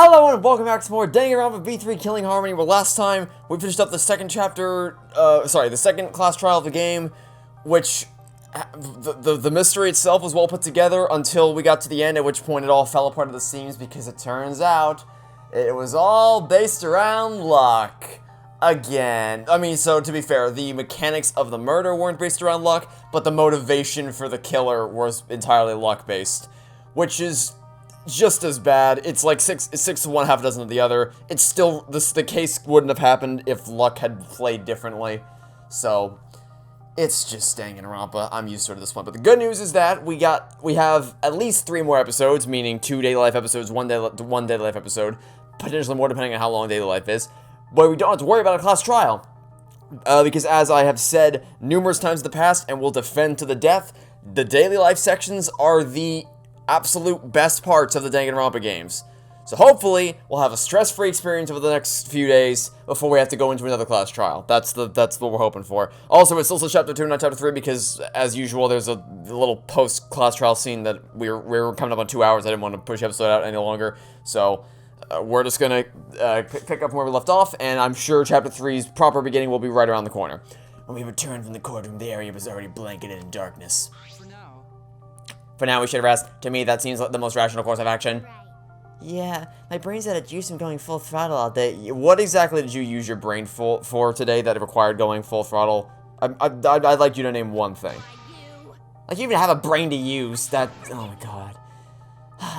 Hello and welcome back to more Danganronpa V3 Killing Harmony, where last time we finished up the second chapter, the second class trial of the game, which, the mystery itself was well put together until we got to the end, at which point it all fell apart at the seams, because it turns out it was all based around luck. Again. I mean, so to be fair, the mechanics of the murder weren't based around luck, but the motivation for the killer was entirely luck-based, which is just as bad. It's like six to one, half a dozen of the other. It's still, the case wouldn't have happened if luck had played differently. So, it's just Danganronpa. I'm used to it at this point. But the good news is that we have at least 3 more episodes, meaning 2 daily life episodes, one daily life episode, potentially more depending on how long daily life is. But we don't have to worry about a class trial. Because as I have said numerous times in the past, and will defend to the death, the daily life sections are the absolute best parts of the Danganronpa games. So hopefully, we'll have a stress-free experience over the next few days before we have to go into another class trial. That's what we're hoping for. Also, it's also Chapter 2, not Chapter 3, because, as usual, there's a little post-class trial scene that we're coming up on 2 hours. I didn't want to push the episode out any longer, so we're just gonna pick up where we left off, and I'm sure Chapter 3's proper beginning will be right around the corner. When we returned from the courtroom, the area was already blanketed in darkness. For now, we should rest. To me, that seems like the most rational course of action. Yeah, my brain's out of juice from going full throttle all day. What exactly did you use your brain for today that required going full throttle? I'd like you to name one thing. Like, you even have a brain to use. That, oh my god.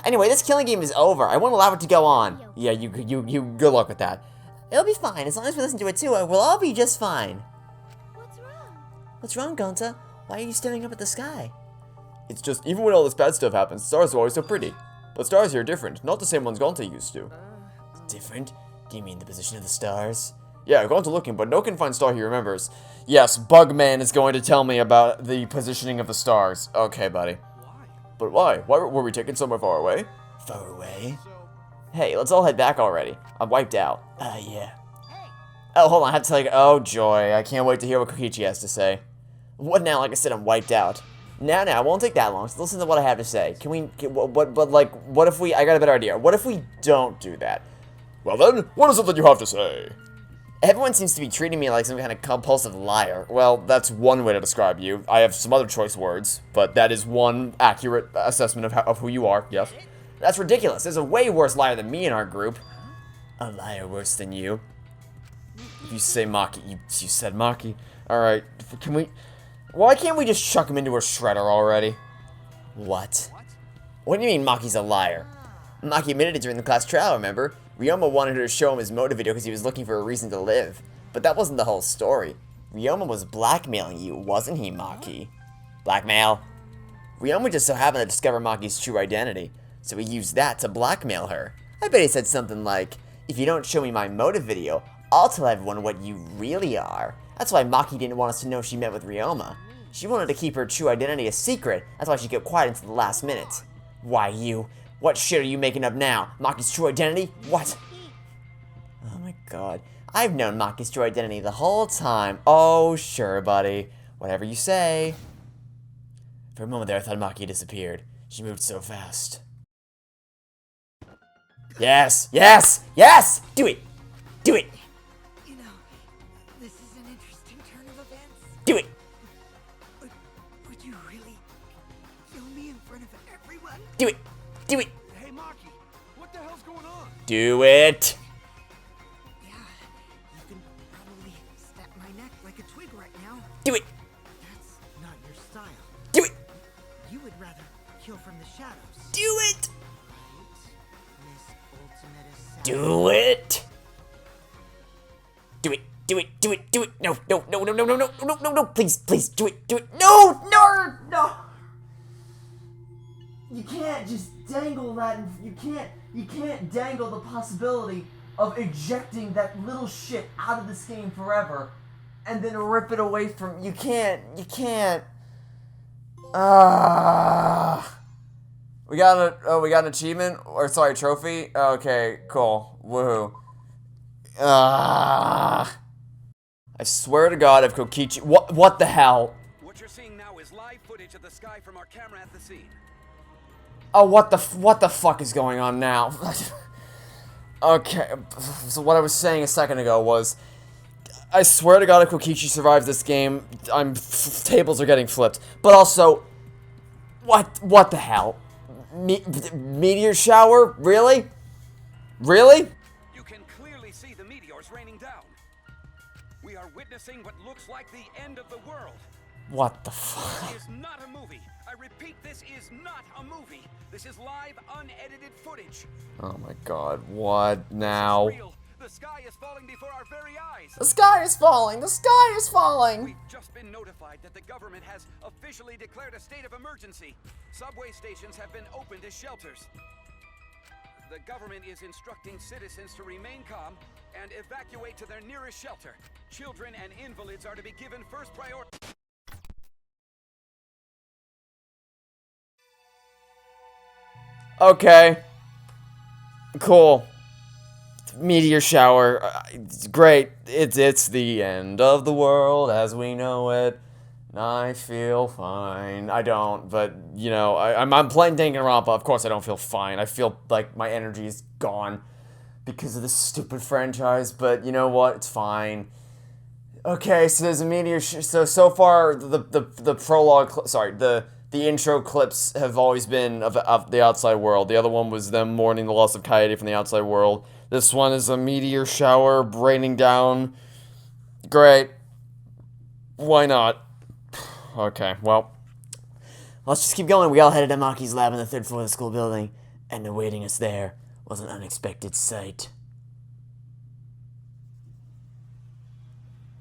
Anyway, this killing game is over. I won't allow it to go on. Yeah, you good luck with that. It'll be fine. As long as we listen to it too, we'll all be just fine. What's wrong? What's wrong, Gonta? Why are you staring up at the sky? It's just, even when all this bad stuff happens, stars are always so pretty. But stars here are different, not the same ones Gonta used to. Different? Do you mean the position of the stars? Yeah, Gonta looking, but no one can find star he remembers. Yes, Bugman is going to tell me about the positioning of the stars. Okay, buddy. Why? But why? Why were we taken somewhere far away? Far away? Hey, let's all head back already. I'm wiped out. Yeah. Oh, hold on, I have to tell you. Oh, joy. I can't wait to hear what Kokichi has to say. What now? Like I said, I'm wiped out. Now, it won't take that long, so listen to what I have to say. What if we, I got a better idea. What if we don't do that? Well then, what is it that you have to say? Everyone seems to be treating me like some kind of compulsive liar. Well, that's one way to describe you. I have some other choice words, but that is one accurate assessment of who you are, yes. That's ridiculous. There's a way worse liar than me in our group. A liar worse than you? If you say Maki, you said Maki. Alright, can we... Why can't we just chuck him into a shredder already? What? What do you mean Maki's a liar? Maki admitted it during the class trial, remember? Ryoma wanted her to show him his motive video because he was looking for a reason to live. But that wasn't the whole story. Ryoma was blackmailing you, wasn't he, Maki? Blackmail? Ryoma just so happened to discover Maki's true identity, so he used that to blackmail her. I bet he said something like, if you don't show me my motive video, I'll tell everyone what you really are. That's why Maki didn't want us to know she met with Ryoma. She wanted to keep her true identity a secret. That's why she kept quiet until the last minute. Why you? What shit are you making up now? Maki's true identity? What? Oh my god. I've known Maki's true identity the whole time. Oh, sure, buddy. Whatever you say. For a moment there, I thought Maki disappeared. She moved so fast. Yes! Yes! Yes! Do it! Do it! You know, this is an interesting turn of events. Do it! Would you really kill me in front of everyone? Do it! Do it! Hey, Maki, what the hell's going on? Do it! Yeah, you can probably snap my neck like a twig right now. Do it! That's not your style. Do it! You would rather kill from the shadows. Do it! Right, Miss Ultimate Assassin. Do it! Do it! Do it! Do it! Do it! No! No! No! No! No! No! No! No! No! No! Please! Please! Do it! Do it! No! No! No! You can't just dangle that. You can't dangle the possibility of ejecting that little shit out of this game forever, and then rip it away from. You can't. You can't. We got an achievement, or sorry, trophy. Okay, cool. Woohoo. I swear to God, if Kokichi, what the hell? What you're seeing now is live footage of the sky from our camera at the scene. Oh, what the fuck is going on now? Okay, so what I was saying a second ago was, I swear to God, if Kokichi survives this game, tables are getting flipped. But also, what the hell? Meteor shower? Really? Really? You can clearly see the meteors raining down. We are witnessing what looks like the end of the world. What the fuck? This is not a movie. I repeat, this is not a movie. This is live, unedited footage. Oh my God, what now? This is real. The sky is falling before our very eyes. The sky is falling! The sky is falling! We've just been notified that the government has officially declared a state of emergency. Subway stations have been opened as shelters. The government is instructing citizens to remain calm and evacuate to their nearest shelter. Children and invalids are to be given first priority. Okay. Cool. Meteor shower. It's great. It's the end of the world as we know it. I feel fine. I don't, but, you know, I'm playing Danganronpa. Of course I don't feel fine. I feel like my energy is gone because of this stupid franchise, but you know what? It's fine. Okay, so there's a meteor so far, the prologue, sorry, the intro clips have always been of the outside world. The other one was them mourning the loss of Kaede from the outside world. This one is a meteor shower raining down. Great. Why not? Okay, well, let's just keep going. We all headed to Maki's lab on the 3rd floor of the school building, and awaiting us there was an unexpected sight.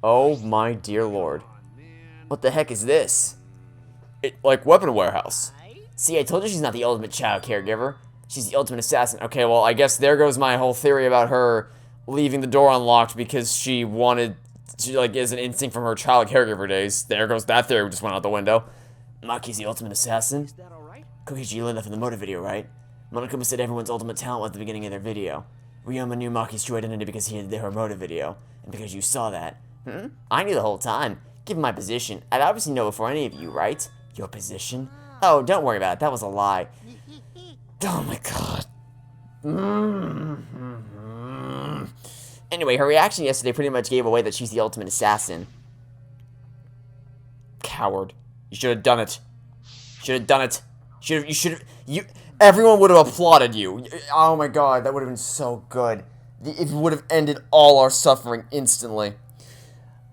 Oh my dear lord. What the heck is this? Like, weapon warehouse. See, I told you she's not the ultimate child caregiver. She's the ultimate assassin. Okay, well, I guess there goes my whole theory about her leaving the door unlocked because she is an instinct from her child caregiver days. There goes that theory, just went out the window. Maki's the ultimate assassin? Is that alright? Kokichi, you learned that from the motive video, right? Monokuma said everyone's ultimate talent was at the beginning of their video. Ryoma knew Maki's true identity because he had her motive video, and because you saw that. I knew the whole time. Given my position, I'd obviously know before any of you, right? Your position? Oh, don't worry about it, that was a lie. Oh my god. Anyway, her reaction yesterday pretty much gave away that she's the ultimate assassin. Coward. You should have done it. Should have done it. Everyone would have applauded you. Oh my god, that would have been so good. It would have ended all our suffering instantly.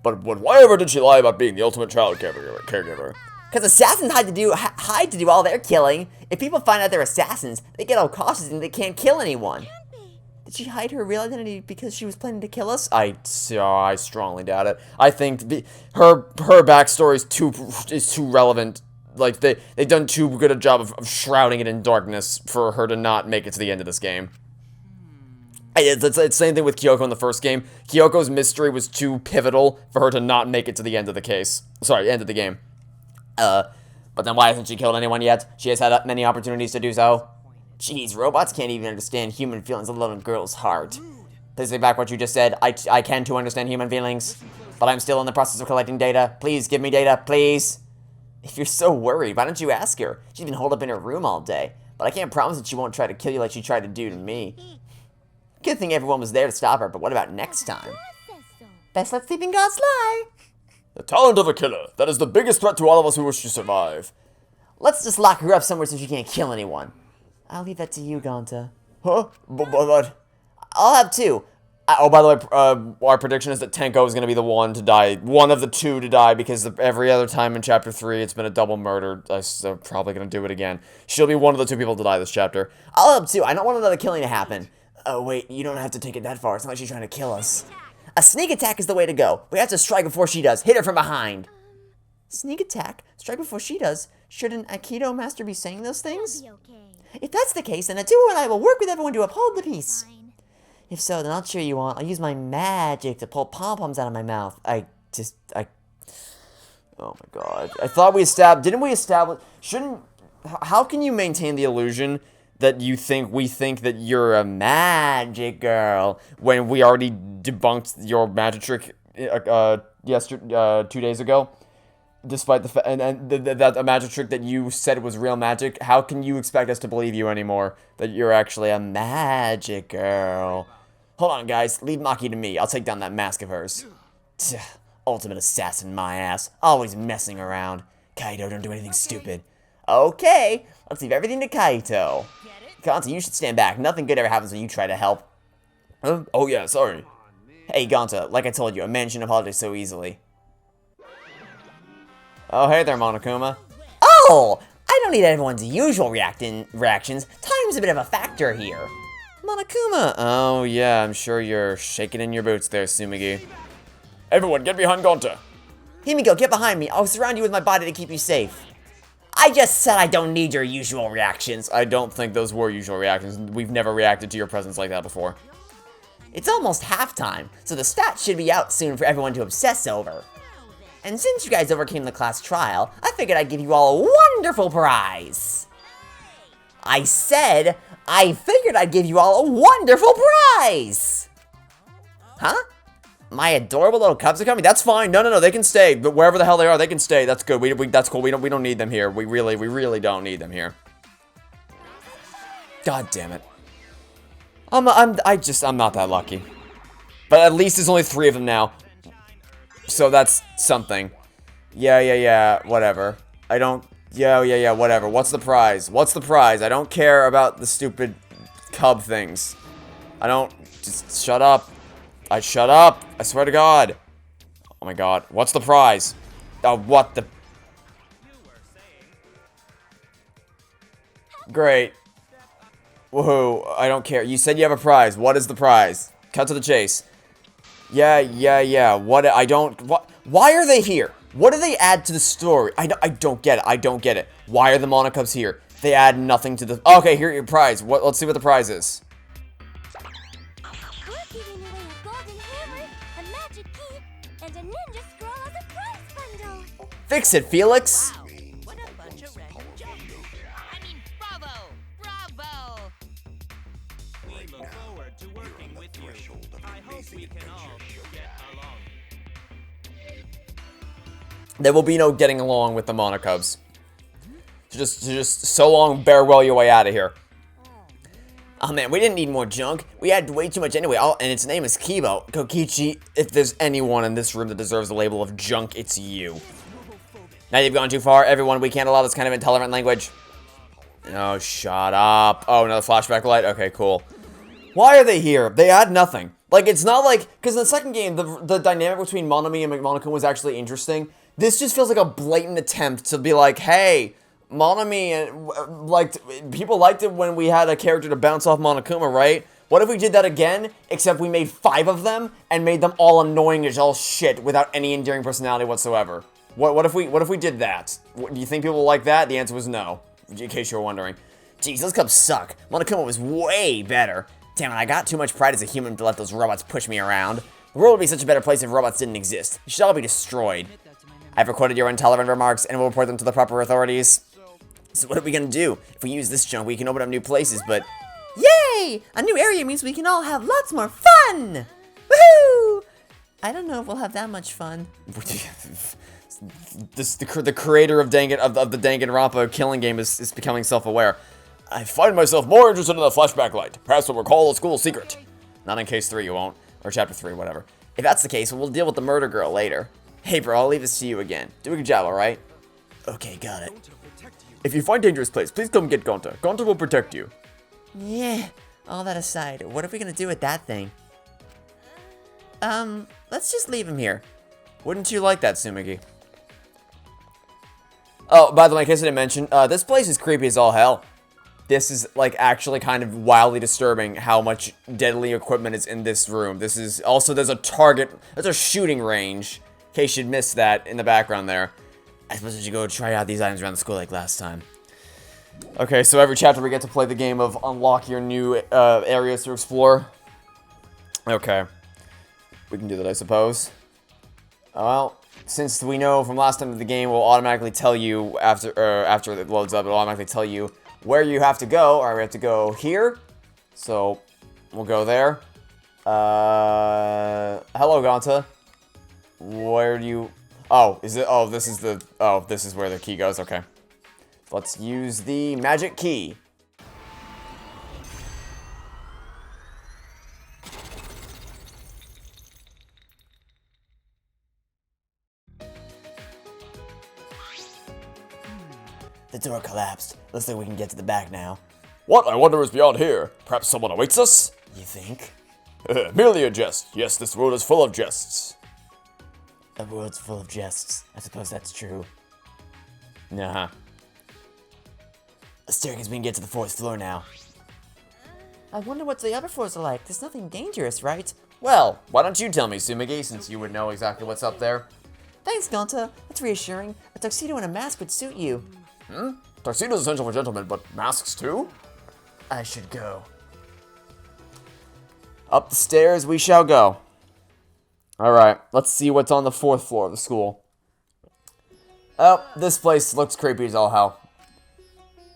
But why ever did she lie about being the ultimate child caregiver? Because assassins hide to do all their killing. If people find out they're assassins, they get all cautious and they can't kill anyone. Did she hide her real identity because she was planning to kill us? I strongly doubt it. I think her backstory is too relevant. Like, they've done too good a job of shrouding it in darkness for her to not make it to the end of this game. It's the same thing with Kyoko in the first game. Kyoko's mystery was too pivotal for her to not make it to the end of the case. Sorry, end of the game. But then why hasn't she killed anyone yet? She has had many opportunities to do so. Jeez, robots can't even understand human feelings, let alone a girl's heart. Please take back what you just said. I can too understand human feelings, but I'm still in the process of collecting data. Please give me data, please. If you're so worried, why don't you ask her? She's been holed up in her room all day, but I can't promise that she won't try to kill you like she tried to do to me. Good thing everyone was there to stop her, but what about next time? Best let sleeping gods lie. The talent of a killer. That is the biggest threat to all of us who wish to survive. Let's just lock her up somewhere so she can't kill anyone. I'll leave that to you, Ganta. Huh? But I'll have two. Oh, by the way, our prediction is that Tenko is going to be the one to die. One of the two to die, because every other time in Chapter 3, it's been a double murder. I'm probably going to do it again. She'll be one of the two people to die this chapter. I'll help too. I don't want another killing to happen. Oh, wait, you don't have to take it that far. It's not like she's trying to kill us. A sneak attack is the way to go. We have to strike before she does. Hit her from behind. Sneak attack? Strike before she does? Should an Aikido master be saying those things? If that's the case, then Atsuo and I will work with everyone to uphold the peace. If so, then I'll cheer you on. I'll use my magic to pull pom-poms out of my mouth. Oh my god. I thought we established... Didn't we establish... How can you maintain the illusion that we think that you're a magic girl when we already debunked your magic trick 2 days ago? Despite the fact, that a magic trick that you said was real magic, how can you expect us to believe you anymore? That you're actually a magic girl? Hold on, guys. Leave Maki to me. I'll take down that mask of hers. Tch, ultimate assassin, my ass. Always messing around. Kaito, don't do anything stupid. Okay, let's leave everything to Kaito. Gonta, you should stand back. Nothing good ever happens when you try to help. Oh yeah, sorry. Hey, Gonta, like I told you, a man shouldn't apologize so easily. Oh, hey there, Monokuma. Oh! I don't need everyone's usual reactions. Time's a bit of a factor here. Monokuma! Oh yeah, I'm sure you're shaking in your boots there, Tsumugi. Everyone, get behind Gonta. Himiko, get behind me. I'll surround you with my body to keep you safe. I just said I don't need your usual reactions. I don't think those were usual reactions. We've never reacted to your presence like that before. It's almost halftime, so the stats should be out soon for everyone to obsess over. And since you guys overcame the class trial, I figured I'd give you all a wonderful prize. I said, I figured I'd give you all a wonderful prize. Huh? My adorable little cubs are coming? That's fine. No, they can stay. But wherever the hell they are, they can stay. That's good. That's cool. We don't need them here. We really don't need them here. God damn it. I'm not that lucky. But at least there's only 3 of them now. So that's something. Yeah, whatever. I don't... Yeah, whatever. What's the prize? What's the prize? I don't care about the stupid cub things. I don't... Just shut up. Shut up. I swear to God. Oh my God. What's the prize? Oh, what the... Great. Woohoo. I don't care. You said you have a prize. What is the prize? Cut to the chase. Yeah. What? I don't... What? Why are they here? What do they add to the story? I don't get it. I don't get it. Why are the Monokubs here? They add nothing to the... Okay, here your prize. Let's see what the prize is. We're giving away a golden hammer, a magic key, and a ninja scroll as a prize bundle. Fix it, Felix. Wow, what a bunch of random jokes. I mean, bravo! We look forward to working with you. I hope we can all get along. There will be no getting along with the Monokubs. Just so long, bear well your way out of here. Oh man, we didn't need more junk. We had way too much anyway. Oh, and its name is Kibo. Kokichi, if there's anyone in this room that deserves the label of junk, it's you. Now you've gone too far. Everyone, we can't allow this kind of intolerant language. Oh, shut up. Oh, another flashback light? Okay, cool. Why are they here? They add nothing. Like, it's not like... Because in the second game, the dynamic between Monomi and Monokuma was actually interesting. This just feels like a blatant attempt to be like, hey... Monomi, people liked it when we had a character to bounce off Monokuma, right? What if we did that again, except we made 5 of them, and made them all annoying as all shit, without any endearing personality whatsoever? What if we did that? Do you think people will like that? The answer was no, in case you were wondering. Jeez, those cubs suck. Monokuma was way better. Damn it, I got too much pride as a human to let those robots push me around. The world would be such a better place if robots didn't exist. You should all be destroyed. I've recorded your intolerant remarks, and will report them to the proper authorities. So what are we gonna do? If we use this junk, we can open up new places, but... Yay! A new area means we can all have lots more fun! Woohoo! I don't know if we'll have that much fun. The creator of the Danganronpa killing game is becoming self-aware. I find myself more interested in the flashback light. Perhaps we'll recall a school secret. Not in case 3, you won't. Or chapter 3, whatever. If that's the case, we'll deal with the murder girl later. Hey bro, I'll leave this to you again. Do a good job, alright? Okay, got it. If you find dangerous place, please come get Gonta. Gonta will protect you. Yeah, all that aside, what are we gonna do with that thing? Let's just leave him here. Wouldn't you like that, Tsumugi? Oh, by the way, in case I didn't mention, this place is creepy as all hell. This is, like, actually kind of wildly disturbing how much deadly equipment is in this room. This is, also, there's a target, there's a shooting range, in case you'd missed that in the background there. I suppose we should go try out these items around the school like last time. Okay, so every chapter we get to play the game of unlock your new areas to explore. Okay. We can do that, I suppose. Well, since we know from last time that the game will automatically tell you, after it loads up, it'll automatically tell you where you have to go. Alright, we have to go here. So, we'll go there. Hello, Gonta. Where do you... Oh, is it? Oh, this is the... Oh, this is where the key goes. Okay. Let's use the magic key. The door collapsed. Looks like we can get to the back now. What I wonder is beyond here? Perhaps someone awaits us? You think? Merely a jest. Yes, this world is full of jests. The world's full of jests. I suppose that's true. Nah. A staircase, we can get to the 4th floor now. I wonder what the other floors are like. There's nothing dangerous, right? Well, why don't you tell me, Sumigi, since you would know exactly what's up there? Thanks, Gonta. That's reassuring. A tuxedo and a mask would suit you. Tuxedo's essential for gentlemen, but masks too? I should go. Up the stairs we shall go. Alright, let's see what's on the 4th floor of the school. Oh, this place looks creepy as all hell.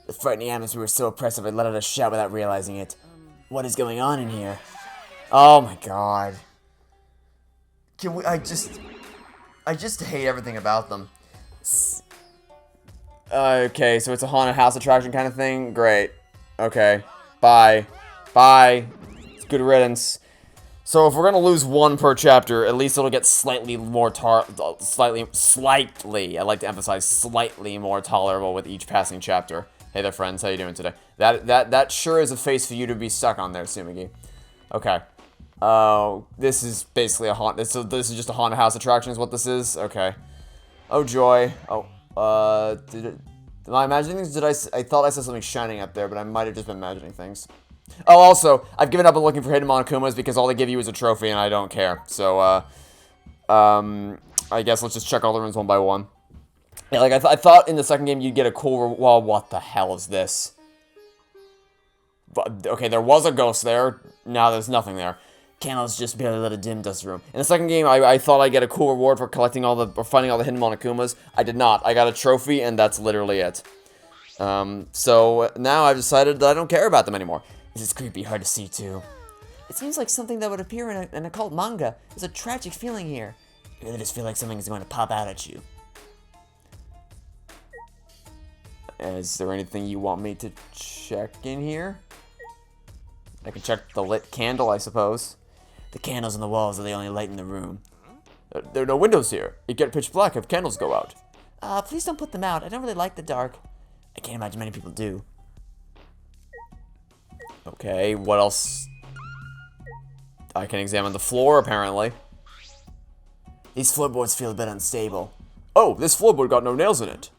The frightening atmosphere was so oppressive I let out a shout without realizing it. What is going on in here? Oh my god. Can we, I just hate everything about them. Okay, so it's a haunted house attraction kind of thing? Great. Okay. Bye. Bye. It's good riddance. So if we're gonna lose one per chapter, at least it'll get slightly more slightly, I like to emphasize slightly more tolerable with each passing chapter. Hey there, friends. How you doing today? That sure is a face for you to be stuck on there, Sumigi. Okay. This is basically a haunt. This is just a haunted house attraction is what this is? Okay. Oh, joy. Oh, am I imagining things? I thought I saw something shining up there, but I might have just been imagining things. Oh, also, I've given up on looking for hidden Monokumas because all they give you is a trophy and I don't care. So, I guess let's just check all the rooms one by one. Yeah, like, I thought in the second game you'd get a cool... Well, what the hell is this? But, okay, there was a ghost there. Now there's nothing there. Candles just barely lit a dim dust room. In the second game, I thought I'd get a cool reward for collecting or finding all the hidden Monokumas. I did not. I got a trophy, and that's literally it. So now I've decided that I don't care about them anymore. This is creepy, hard to see too. It seems like something that would appear in an occult manga. There's a tragic feeling here. You really just feel like something is going to pop out at you. Is there anything you want me to check in here? I can check the lit candle, I suppose. The candles on the walls are the only light in the room. There are no windows here. It get pitch black if candles go out. Please don't put them out. I don't really like the dark. I can't imagine many people do. Okay, what else? I can examine the floor, apparently. These floorboards feel a bit unstable. Oh, this floorboard got no nails in it.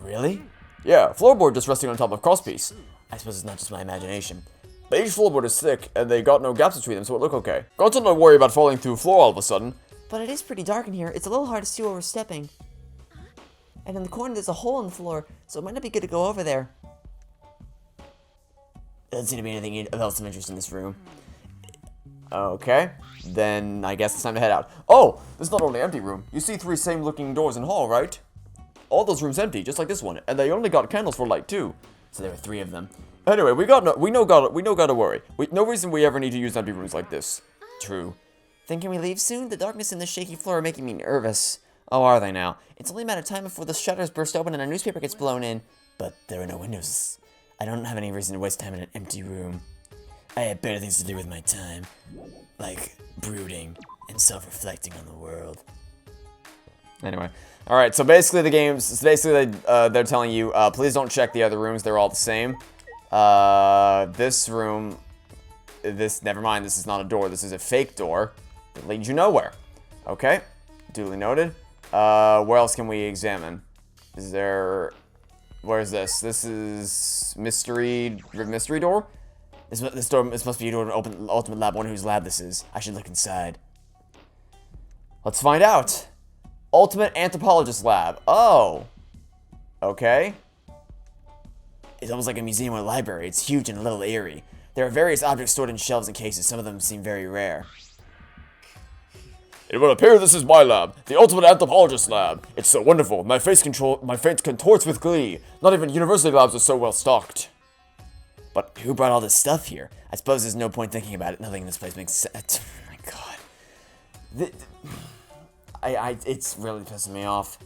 Really? Yeah, floorboard just resting on top of crosspiece. I suppose it's not just my imagination. Beige floorboard is thick, and they got no gaps between them, so it look okay. Got to not worry about falling through floor all of a sudden. But it is pretty dark in here. It's a little hard to see where we're stepping. And in the corner there's a hole in the floor, so it might not be good to go over there. Doesn't seem to be anything else of interest in this room. Okay, then I guess it's time to head out. Oh, this is not only an empty room. You see 3 same looking doors in hall, right? All those rooms empty, just like this one, and they only got candles for light too. So there were 3 of them. Anyway, we no gotta worry. No reason we ever need to use empty rooms like this. True. Then can we leave soon? The darkness and the shaky floor are making me nervous. Oh, are they now? It's only a matter of time before the shutters burst open and a newspaper gets blown in. But there are no windows. I don't have any reason to waste time in an empty room. I have better things to do with my time. Like brooding and self-reflecting on the world. Anyway. Alright, so basically they're telling you, please don't check the other rooms, they're all the same. This room, never mind, this is not a door, this is a fake door that leads you nowhere. Okay, duly noted. Where else can we examine? Where's this? This is mystery door? This must be a door to open Ultimate Lab. I wonder whose lab this is. I should look inside. Let's find out. Ultimate Anthropologist Lab. Oh. Okay. It's almost like a museum or a library. It's huge and a little eerie. There are various objects stored in shelves and cases. Some of them seem very rare. It would appear this is my lab, the Ultimate Anthropologist Lab. It's so wonderful. My face contorts with glee. Not even university labs are so well stocked. But who brought all this stuff here? I suppose there's no point thinking about it. Nothing in this place makes sense. Oh my god. It's really pissing me off.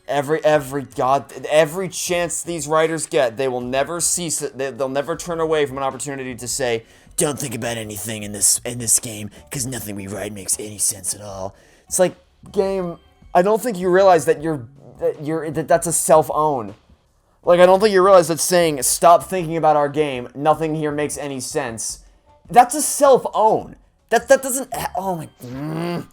Every chance these writers get, they will never cease it. They'll never turn away from an opportunity to say, don't think about anything in this game, because nothing we write makes any sense at all. It's like, game, I don't think you realize that that's a self-own. Like, I don't think you realize that saying, stop thinking about our game, nothing here makes any sense. That's a self-own. That doesn't... Oh my...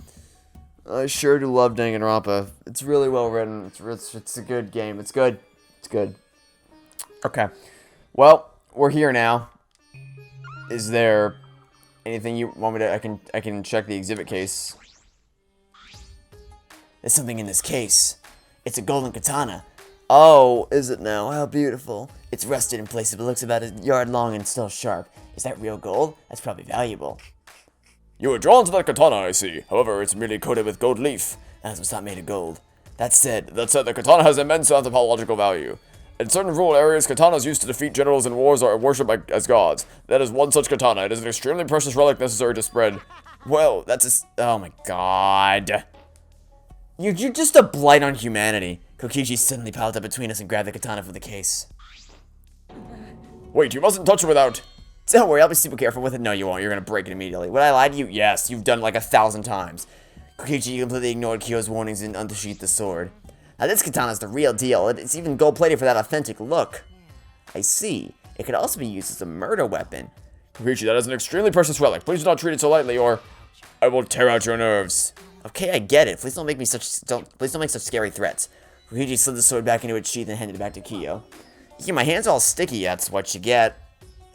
I sure do love Danganronpa. It's really well written. It's a good game. It's good. It's good. Okay. Well, we're here now. Is there anything you want me to... I can check the exhibit case. There's something in this case. It's a golden katana. Oh, is it now? How beautiful. It's rusted in places, but looks about a yard long and still sharp. Is that real gold? That's probably valuable. You were drawn to that katana, I see. However, it's merely coated with gold leaf. That's what's not made of gold. That said, The katana has immense anthropological value. In certain rural areas, katanas used to defeat generals in wars are worshipped as gods. That is one such katana. It is an extremely precious relic necessary to spread. well, that's a... Oh my god. You're just a blight on humanity. Kokichi suddenly piled up between us and grabbed the katana from the case. Wait, you mustn't touch it without... Don't worry, I'll be super careful with it. No, you won't. You're gonna break it immediately. Would I lie to you? Yes, you've done it like 1,000 times. Kokichi completely ignored Kyo's warnings and unsheathed the sword. Now this katana's the real deal. It's even gold-plated for that authentic look. I see. It could also be used as a murder weapon. Kokichi, that is an extremely precious relic. Please do not treat it so lightly, or I will tear out your nerves. Okay, I get it. Please don't make such scary threats. Kokichi slid the sword back into its sheath and handed it back to Kyo. Yeah, my hands are all sticky. That's what you get.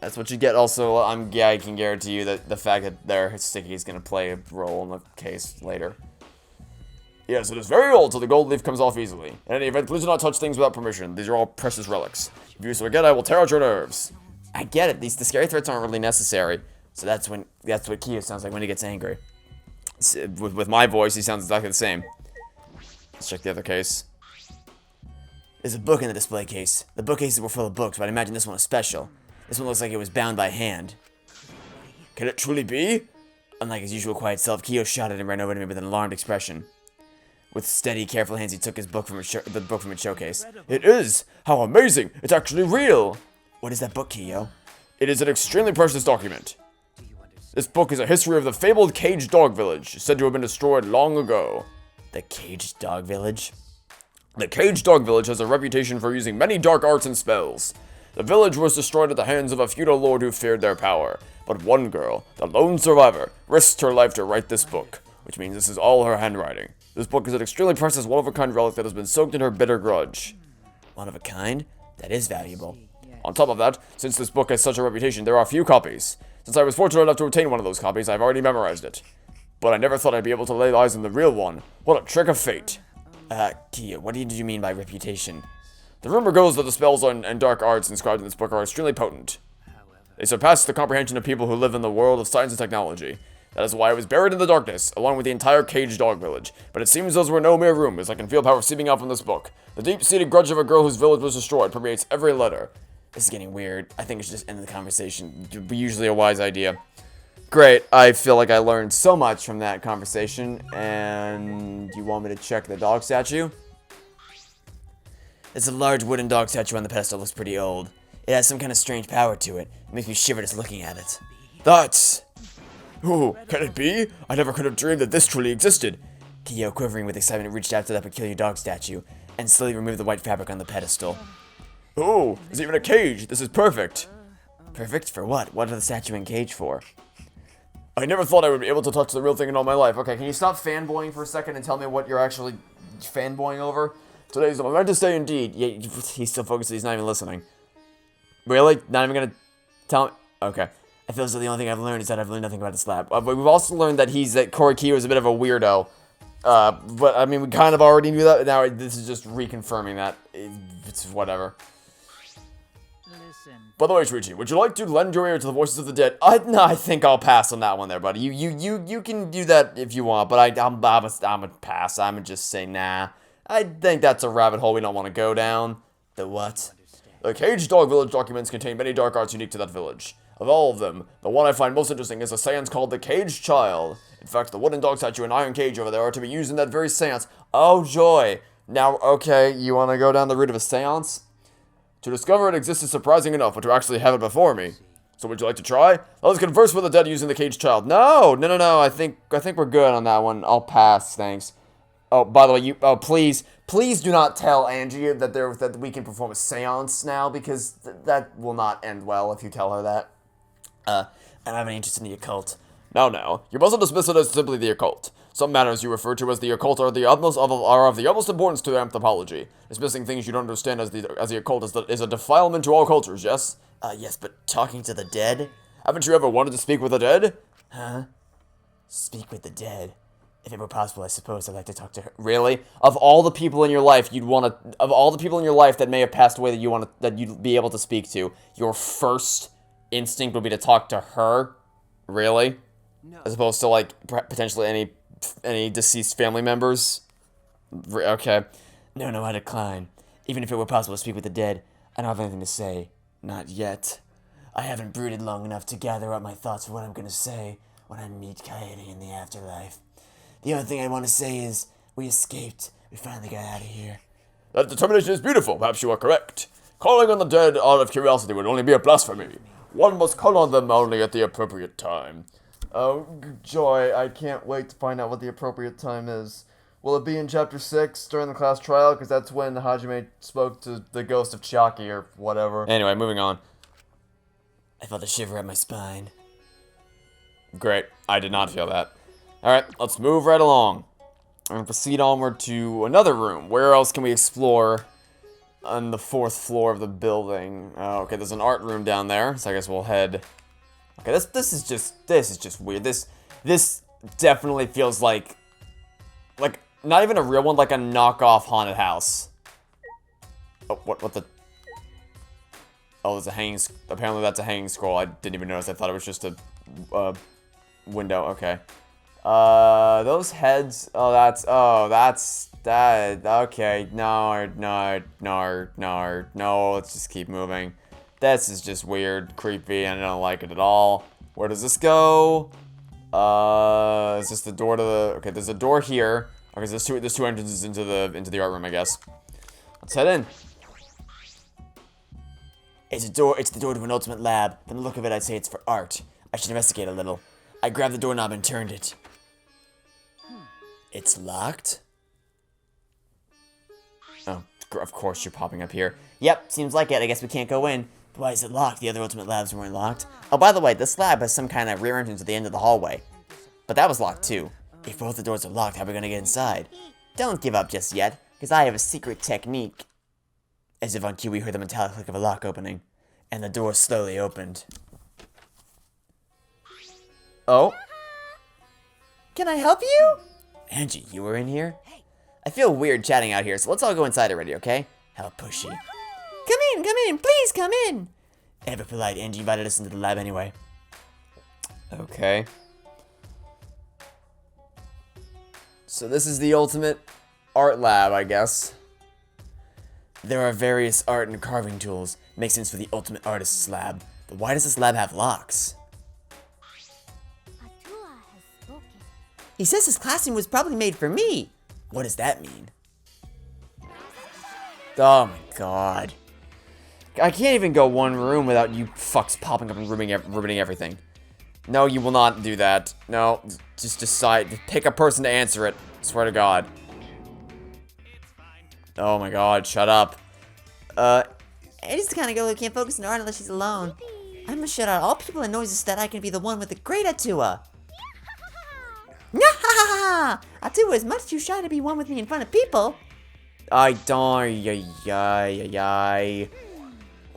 That's what you get. Also, I can guarantee you that the fact that they're sticky is going to play a role in the case later. Yes, it is very old, so the gold leaf comes off easily. In any event, please do not touch things without permission. These are all precious relics. If you so again, I will tear out your nerves. I get it. The scary threats aren't really necessary. So that's what Kyo sounds like when he gets angry. With my voice, he sounds exactly the same. Let's check the other case. There's a book in the display case. The bookcases were full of books, but I imagine this one is special. This one looks like it was bound by hand. Can it truly be? Unlike his usual quiet self, Kyo shouted and ran over to me with an alarmed expression. With steady, careful hands, he took his book from the book from its showcase. It is! How amazing! It's actually real! What is that book, Kyo? It is an extremely precious document. This book is a history of the fabled Caged Dog Village, said to have been destroyed long ago. The Caged Dog Village? The Caged Dog Village has a reputation for using many dark arts and spells. The village was destroyed at the hands of a feudal lord who feared their power. But one girl, the lone survivor, risked her life to write this book, which means this is all her handwriting. This book is an extremely precious, one-of-a-kind relic that has been soaked in her bitter grudge. One of a kind? That is valuable. On top of that, since this book has such a reputation, there are few copies. Since I was fortunate enough to obtain one of those copies, I've already memorized it. But I never thought I'd be able to lay eyes on the real one. What a trick of fate. Kyo, what did you mean by reputation? The rumor goes that the spells and dark arts inscribed in this book are extremely potent. They surpass the comprehension of people who live in the world of science and technology. That is why I was buried in the darkness, along with the entire Caged Dog Village. But it seems those were no mere rumors. I can feel power seeping out from this book. The deep-seated grudge of a girl whose village was destroyed permeates every letter. This is getting weird. I think we should just end the conversation. Usually a wise idea. Great, I feel like I learned so much from that conversation, and you want me to check the dog statue? It's a large wooden dog statue on the pedestal. Looks pretty old. It has some kind of strange power to it. It makes me shiver just looking at it. That's... Ooh, can it be? I never could have dreamed that this truly existed. Kyo, quivering with excitement, reached out to that peculiar dog statue and slowly removed the white fabric on the pedestal. Oh, there's even a cage. This is perfect. Perfect? For what? What are the statue and cage for? I never thought I would be able to touch the real thing in all my life. Okay, can you stop fanboying for a second and tell me what you're actually fanboying over? Today's a momentous day indeed. Yeah, he's still focused. He's not even listening. Really? Not even gonna tell me? Okay. I feel as though the only thing I've learned is that I've learned nothing about this lab. But we've also learned that Corey Kyo is a bit of a weirdo. But I mean, we kind of already knew that. Now this is just reconfirming that. It's whatever. Listen. By the way, Shuichi, would you like to lend your ear to the voices of the dead? No, I think I'll pass on that one there, buddy. You can do that if you want, but I'm a pass. I'm gonna just say nah. I think that's a rabbit hole we don't want to go down. The what? The Caged Dog Village documents contain many dark arts unique to that village. Of all of them, the one I find most interesting is a seance called the Caged Child. In fact, the wooden dog statue and iron cage over there are to be used in that very seance. Oh, joy. Now, okay, you want to go down the route of a seance? To discover it exists is surprising enough, but to actually have it before me. So would you like to try? Let's converse with the dead using the Caged Child. No. I think we're good on that one. I'll pass, thanks. Oh, by the way, please do not tell Angie that we can perform a seance now, because that will not end well if you tell her that. I don't have any interest in the occult. Now, you mustn't dismiss it as simply the occult. Some matters you refer to as the occult are of the utmost importance to anthropology. Dismissing things you don't understand as the occult is a defilement to all cultures, yes? Yes, but talking to the dead? Haven't you ever wanted to speak with the dead? Huh? Speak with the dead? If it were possible, I suppose I'd like to talk to her. Really? Of all the people in your life that may have passed away that you'd be able to speak to, your first instinct would be to talk to her? Really? No. As opposed to, like, potentially any deceased family members? Okay. No, I decline. Even if it were possible to speak with the dead, I don't have anything to say. Not yet. I haven't brooded long enough to gather up my thoughts for what I'm gonna say when I meet Coyote in the afterlife. The only thing I want to say is, we escaped. We finally got out of here. That determination is beautiful. Perhaps you are correct. Calling on the dead out of curiosity would only be a blasphemy. One must call on them only at the appropriate time. Oh, Joy, I can't wait to find out what the appropriate time is. Will it be in Chapter 6 during the class trial? Because that's when Hajime spoke to the ghost of Chiaki or whatever. Anyway, moving on. I felt a shiver up my spine. Great. I did not feel that. Alright, let's move right along. And proceed onward to another room. Where else can we explore on the 4th floor of the building? Oh, okay, there's an art room down there, so I guess we'll head... Okay, this is just weird. This definitely feels like not even a real one, like a knockoff haunted house. Oh, what the... Oh, there's a hanging... Apparently that's a hanging scroll. I didn't even notice. I thought it was just a window. Okay. Those heads... Oh, that's... That... Okay. No, let's just keep moving. This is just weird, creepy, and I don't like it at all. Where does this go? Is this the door to the... Okay, there's a door here. Okay, so there's two entrances into the art room, I guess. Let's head in. It's the door to an ultimate lab. From the look of it, I'd say it's for art. I should investigate a little. I grabbed the doorknob and turned it. It's locked? Oh, of course you're popping up here. Yep, seems like it. I guess we can't go in. But why is it locked? The other ultimate labs weren't locked. Oh, by the way, this lab has some kind of rear entrance at the end of the hallway. But that was locked too. If both the doors are locked, how are we gonna get inside? Don't give up just yet, because I have a secret technique. As if on cue we heard the metallic click of a lock opening, and the door slowly opened. Oh? Can I help you? Angie, you were in here? I feel weird chatting out here, so let's all go inside already, okay? How pushy. Come in, please come in! Ever polite, Angie invited us into the lab anyway. Okay. So this is the ultimate art lab, I guess. There are various art and carving tools. Makes sense for the ultimate artist's lab. But why does this lab have locks? Atua has spoken. He says his classroom was probably made for me. What does that mean? Oh my god. I can't even go one room without you fucks popping up and ruining everything. No, you will not do that. No, just decide. Pick a person to answer it. Swear to God. Oh my god, shut up. Eddie's the kind of girl who can't focus on art unless she's alone. I must shut out all people and noises so that I can be the one with the great Atua. Nyahaha! Atua is much too shy to be one with me in front of people. I don't.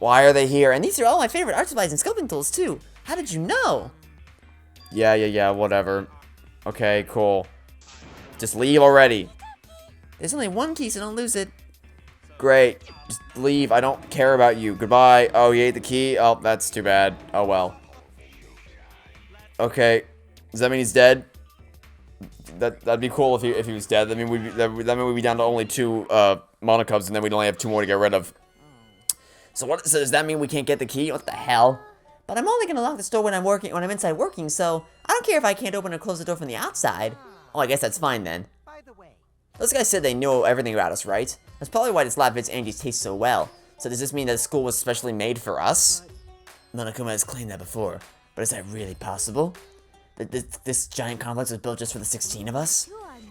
Why are they here? And these are all my favorite art supplies and sculpting tools too. How did you know? Yeah, whatever. Okay, cool. Just leave already. There's only one key, so don't lose it. Great. Just leave. I don't care about you. Goodbye. Oh, you ate the key? Oh, that's too bad. Oh, well. Okay. Does that mean he's dead? That'd be cool if he was dead. That mean we'd be down to only 2 monocubs, and then we'd only have 2 more to get rid of. So does that mean we can't get the key? What the hell? But I'm only gonna lock the door when I'm inside working, so I don't care if I can't open or close the door from the outside. Oh, I guess that's fine then. By the way, Those guys said they know everything about us, right? That's probably why this lab fits Angie's taste so well. So does this mean that the school was specially made for us? Monokuma has claimed that before, but is that really possible? That this giant complex was built just for the 16 of us?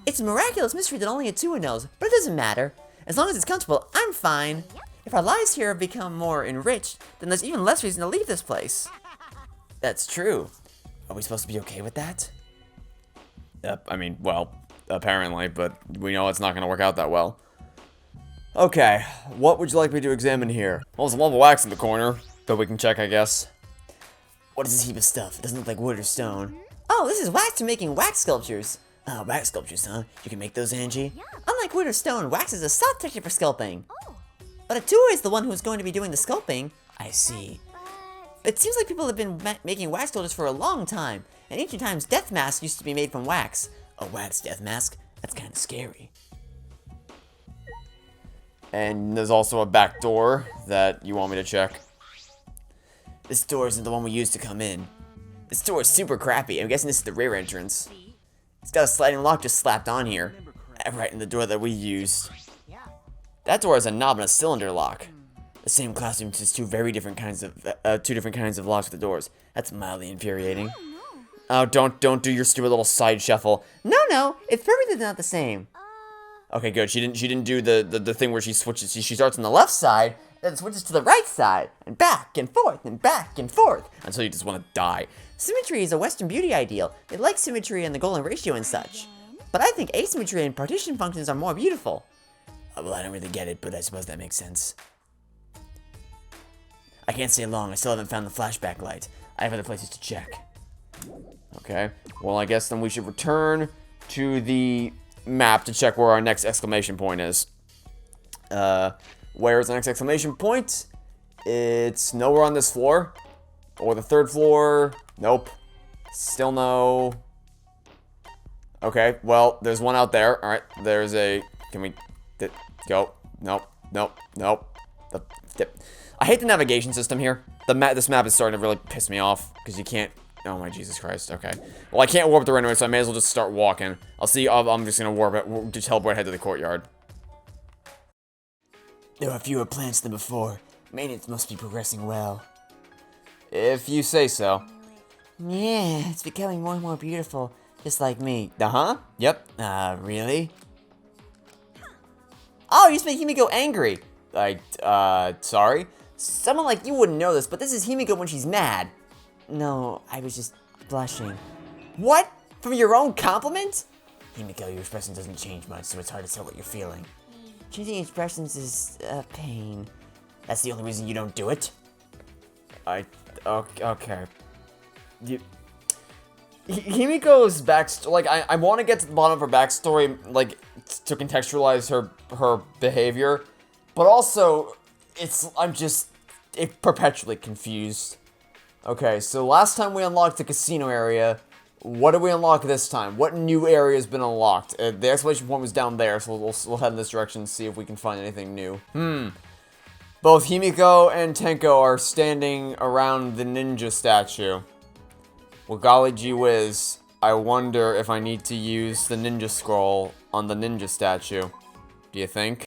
It's a miraculous mystery that only Atua knows, but it doesn't matter. As long as it's comfortable, I'm fine. If our lives here have become more enriched, then there's even less reason to leave this place. That's true. Are we supposed to be okay with that? I mean, well, apparently, but we know it's not going to work out that well. Okay, what would you like me to examine here? Well, there's a lump of wax in the corner, but we can check, I guess. What is this heap of stuff? It doesn't look like wood or stone. Oh, this is wax for making wax sculptures. Oh, wax sculptures, huh? You can make those, Angie? Yeah. Unlike wood or stone, wax is a soft texture for sculpting. Oh. But Atua is the one who's going to be doing the sculpting. I see. It seems like people have been making wax sculptures for a long time. In ancient times, death masks used to be made from wax. A wax death mask? That's kind of scary. And there's also a back door that you want me to check. This door isn't the one we used to come in. This door is super crappy. I'm guessing this is the rear entrance. It's got a sliding lock just slapped on here. Right in the door that we used. That door has a knob and a cylinder lock. The same classroom, just two different kinds of locks with the doors. That's mildly infuriating. Oh, don't do your stupid little side shuffle. No, it's perfectly not the same. Okay, good. She didn't do the thing where she switches. She starts on the Left side, then switches to the right side, and back and forth, until you just want to die. Symmetry is a Western beauty ideal. They like symmetry and the golden ratio and such. But I think asymmetry and partition functions are more beautiful. Well, I don't really get it, but I suppose that makes sense. I can't stay long. I still haven't found the flashback light. I have other places to check. Okay. Well, I guess then we should return to the map to check where our next exclamation point is. Where is the next exclamation point? It's nowhere on this floor. Or the third floor. Nope. Still no. Okay, well, there's one out there. Alright, there's a... Can we... Go. Nope. I hate the navigation system here. This map is starting to really piss me off. Because you can't... Oh my Jesus Christ. Okay. Well, I can't warp there anyway, so I may as well just start walking. I'm just gonna warp it. Just teleport ahead to the courtyard. There are fewer plants than before. Maintenance must be progressing well. If you say so. Yeah, it's becoming more and more beautiful. Just like me. Uh-huh. Yep. Really? Oh, you just made Himiko angry. Sorry? Someone like you wouldn't know this, but this is Himiko when she's mad. No, I was just blushing. What? From your own compliment? Himiko, your expression doesn't change much, so it's hard to tell what you're feeling. Changing expressions is a pain. That's the only reason you don't do it? Okay. Himiko's backstory, like, I want to get to the bottom of her backstory, like, to contextualize her behavior, but also, I'm just perpetually confused. Okay, so last time we unlocked the casino area, what did we unlock this time? What new area has been unlocked? The exclamation point was down there, so we'll head in this direction and see if we can find anything new. Both Himiko and Tenko are standing around the ninja statue. Well, golly gee whiz, I wonder if I need to use the ninja scroll on the ninja statue. Do you think?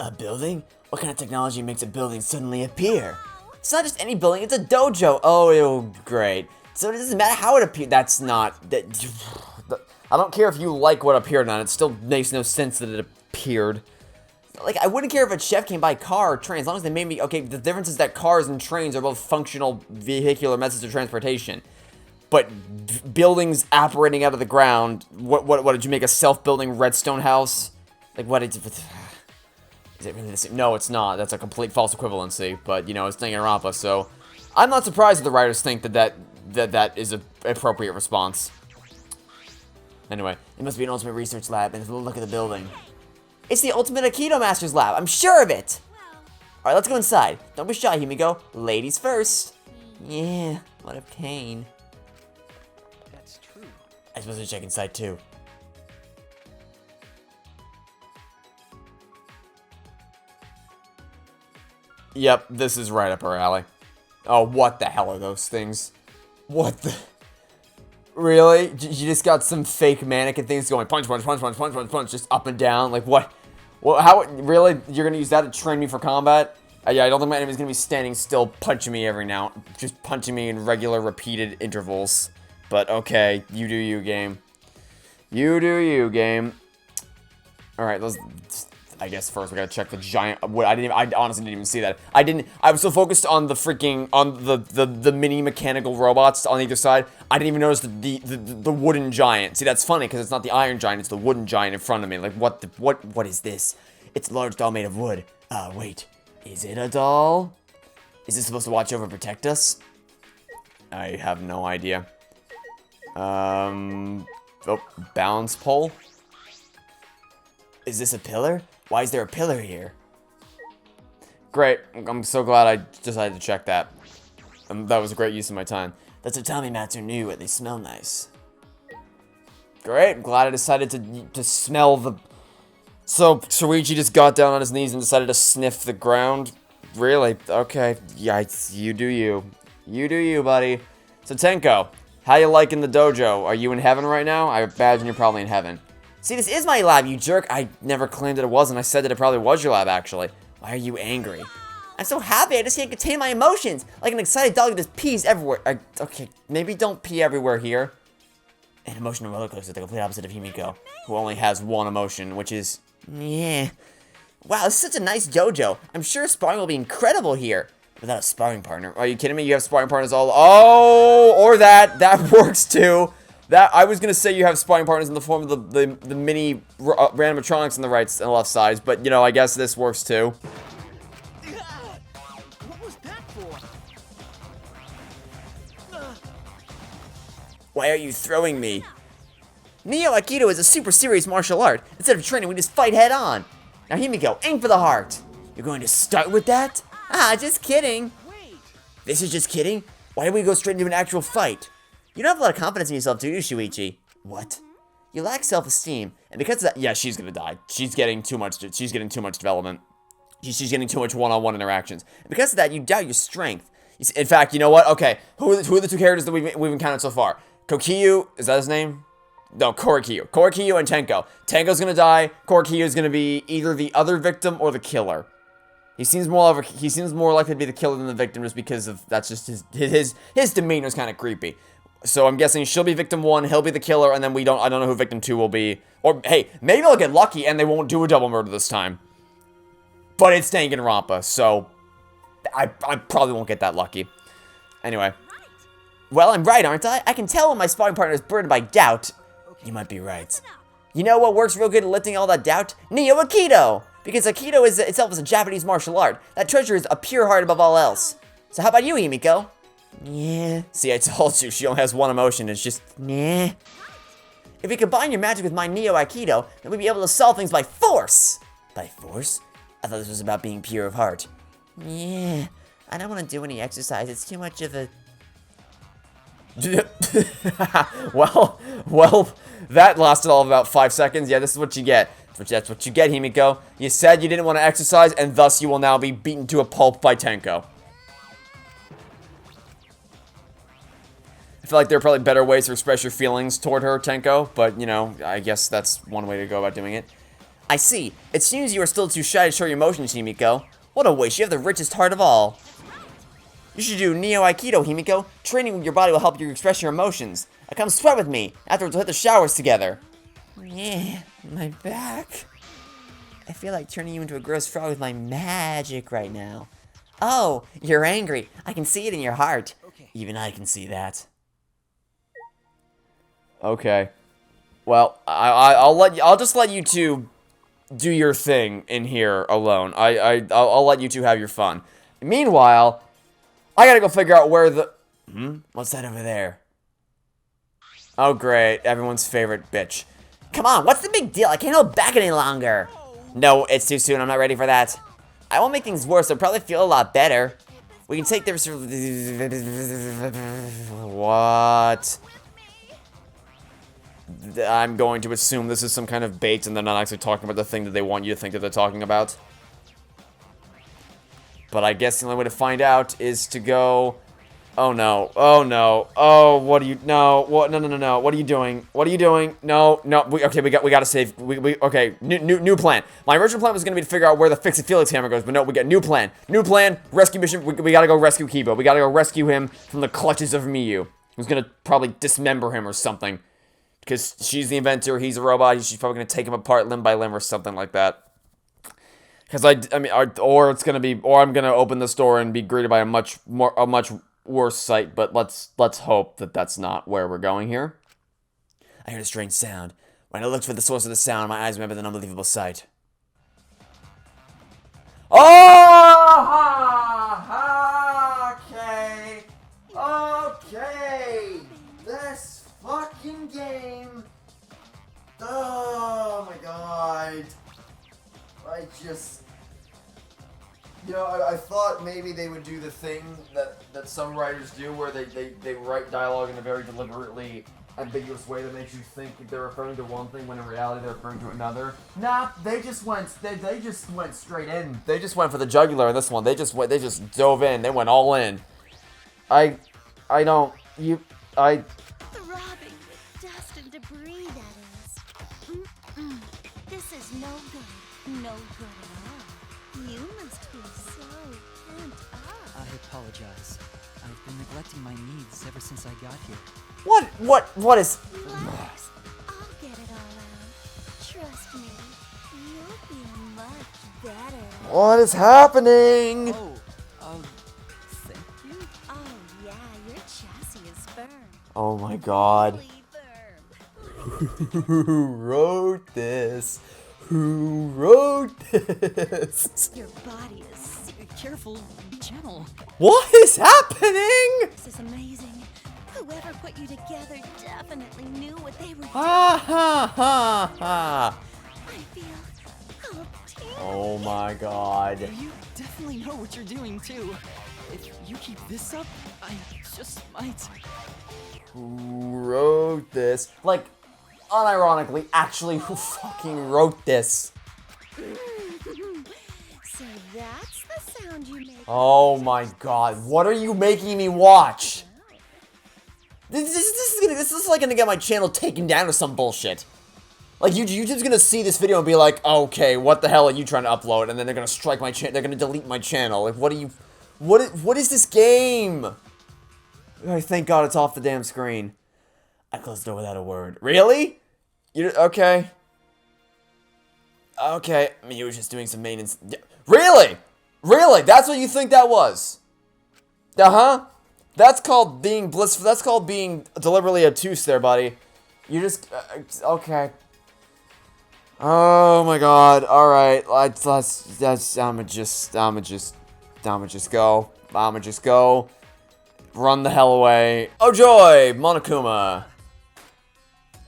A building? What kind of technology makes a building suddenly appear? It's not just any building, it's a dojo. Oh, great. So it doesn't matter how it appeared. That's not... I don't care if you like what appeared on it. It still makes no sense that it appeared. Like, I wouldn't care if a chef came by car or train, as long as they made me... Okay, the difference is that cars and trains are both functional vehicular methods of transportation. But buildings operating out of the ground... What did you make, a self-building redstone house? Like, what did... Is it really the same? No, it's not. That's a complete false equivalency. But, you know, it's Danganronpa, so... I'm not surprised that the writers think that is an appropriate response. Anyway, it must be an ultimate research lab, and look at the building. It's the ultimate Aikido Master's lab. I'm sure of it. Alright, let's go inside. Don't be shy, Himiko. Ladies first. Yeah, what a pain. That's true. I suppose I check inside, too. Yep, this is right up our alley. Oh, what the hell are those things? What the? Really? You just got some fake mannequin things going punch, punch, punch, punch, punch, punch, punch, just up and down? Like, what? Well, how? Really? You're gonna use that to train me for combat? Yeah, I don't think my enemy's gonna be standing still punching me every now. Just punching me in regular, repeated intervals. But, okay. You do you, game. You do you, game. Alright, let's... I guess first we gotta check the giant. I honestly didn't even see that. I was so focused on the freaking the mini mechanical robots on either side. I didn't even notice the wooden giant. See, that's funny because it's not the iron giant, it's the wooden giant in front of me. Like what is this? It's a large doll made of wood. Wait, is it a doll? Is it supposed to watch over and protect us? I have no idea. Oh, balance pole. Is this a pillar? Why is there a pillar here? Great. I'm so glad I decided to check that. That was a great use of my time. That's what Tommy mats are new and they smell nice. Great. I'm glad I decided to smell the... So, Shuichi just got down on his knees and decided to sniff the ground? Really? Okay. Yeah, you do you. You do you, buddy. So, Tenko, how you liking the dojo? Are you in heaven right now? I imagine you're probably in heaven. See, this is my lab, you jerk. I never claimed that it wasn't. I said that it probably was your lab, actually. Why are you angry? I'm so happy. I just can't contain my emotions. Like an excited dog that just pees everywhere. Okay, maybe don't pee everywhere here. An emotional roller coaster, the complete opposite of Himiko, who only has one emotion, which is... yeah. Wow, this is such a nice dojo. I'm sure sparring will be incredible here. Without a sparring partner. Are you kidding me? You have sparring partners all... oh, or that. That works, too. That, I was gonna say you have sparring partners in the form of the mini randomatronics on the right and left sides, but you know, I guess this works too. What was that for? Why are you throwing me? Neo Aikido is a super serious martial art. Instead of training, we just fight head on. Now Himiko, aim for the heart. You're going to start with that? Ah, just kidding. Wait. This is just kidding? Why don't we go straight into an actual fight? You don't have a lot of confidence in yourself, do you, Shuichi? What? You lack self-esteem, and because of that, yeah, she's gonna die. She's getting too much development. She's getting too much one-on-one interactions. And because of that, you doubt your strength. In fact, you know what? Okay, who are the two characters that we've encountered so far? Kokiyu, is that his name? No, Korikiyu. Korikiyu and Tenko. Tenko's gonna die. Korikiyu is gonna be either the other victim or the killer. He seems more likely to be the killer than the victim, just because of that's just his demeanor's kind of creepy. So I'm guessing she'll be victim 1, he'll be the killer, and then I don't know who victim 2 will be. Or, hey, maybe they'll get lucky and they won't do a double murder this time. But it's Danganronpa, so I probably won't get that lucky. Anyway. Well, I'm right, aren't I? I can tell when my sparring partner is burdened by doubt. You might be right. You know what works real good at lifting all that doubt? Neo Aikido! Because Aikido itself is a Japanese martial art. That treasure is a pure heart above all else. So how about you, Himiko? Yeah. See, I told you, she only has one emotion. It's just, nah. If we combine your magic with my Neo Aikido, then we'd be able to solve things by force. By force? I thought this was about being pure of heart. Yeah. I don't want to do any exercise. It's too much of a... well, that lasted all of about 5 seconds. Yeah, this is what you get. That's what you get, Himiko. You said you didn't want to exercise, and thus you will now be beaten to a pulp by Tenko. I feel like there are probably better ways to express your feelings toward her, Tenko, but, you know, I guess that's one way to go about doing it. I see. It seems you are still too shy to show your emotions, Himiko. What a waste. You have the richest heart of all. You should do Neo Aikido, Himiko. Training with your body will help you express your emotions. Now come sweat with me. Afterwards, we'll hit the showers together. Yeah, my back. I feel like turning you into a gross frog with my magic right now. Oh, you're angry. I can see it in your heart. Okay. Even I can see that. Okay. Well, I'll just let you two do your thing in here alone. I'll let you two have your fun. Meanwhile, I gotta go figure out where the... What's that over there? Oh, great. Everyone's favorite bitch. Come on, what's the big deal? I can't hold back any longer. No, it's too soon. I'm not ready for that. I won't make things worse. I'll probably feel a lot better. We can take this... What? I'm going to assume this is some kind of bait and they're not actually talking about the thing that they want you to think that they're talking about. But I guess the only way to find out is to go Oh no. Oh no. Oh, what are you? No. What? No, no, no, no. What are you doing? What are you doing? No, no. Okay, we gotta save. Okay. New plan. My original plan was gonna be to figure out where the Fix-It Felix hammer goes, but no, we got new plan. New plan. Rescue mission. We gotta go rescue Kibo. We gotta go rescue him from the clutches of Miyu, who's gonna probably dismember him or something, because she's the inventor. He's a robot. She's probably gonna take him apart limb by limb or something like that. Because I mean, or it's gonna be, or I'm gonna open the store and be greeted by a much worse sight, but let's hope that that's not where we're going here. I heard a strange sound. When I looked for the source of the sound, my eyes remembered an unbelievable sight. Oh! Okay. Okay. This fucking game. Oh my god. I just... You know, I thought maybe they would do the thing that some writers do where they write dialogue in a very deliberately ambiguous way that makes you think they're referring to one thing when in reality they're referring to another. Nah, they just went straight in. They just went for the jugular in this one. They just dove in. They went all in. I don't Throbbing with dust and debris, that is. This is no good. No good at all. You must be so pent up. I apologize. I've been neglecting my needs ever since I got here. What is... Relax. I'll get it all out. Trust me. You'll feel much better. What is happening? Thank you? Oh, yeah, your chassis is firm. Oh my god. Really firm. Who wrote this? Who wrote this? Your body is... Careful, gentle. What is happening? This is amazing. Whoever put you together definitely knew what they were doing. Ha ha ha ha. I feel obtained. Oh my god. You definitely know what you're doing, too. If you keep this up, I just might. Who wrote this? Like, unironically, actually, who fucking wrote this? So that's the sound you make. Oh my god, what are you making me watch? This is like gonna get my channel taken down or some bullshit. Like, YouTube's gonna see this video and be like, okay, what the hell are you trying to upload? And then they're gonna strike my channel, they're gonna delete my channel. Like, what is this game? Oh, thank god it's off the damn screen. I closed the door without a word. Really? Okay. Okay, I mean, you were just doing some maintenance. Really? Really? That's what you think that was? Uh-huh. That's called being blissful. That's called being deliberately obtuse there, buddy. You just... okay. Oh my god. Alright. I'ma just go. I'ma just go. Run the hell away. Oh joy! Monokuma.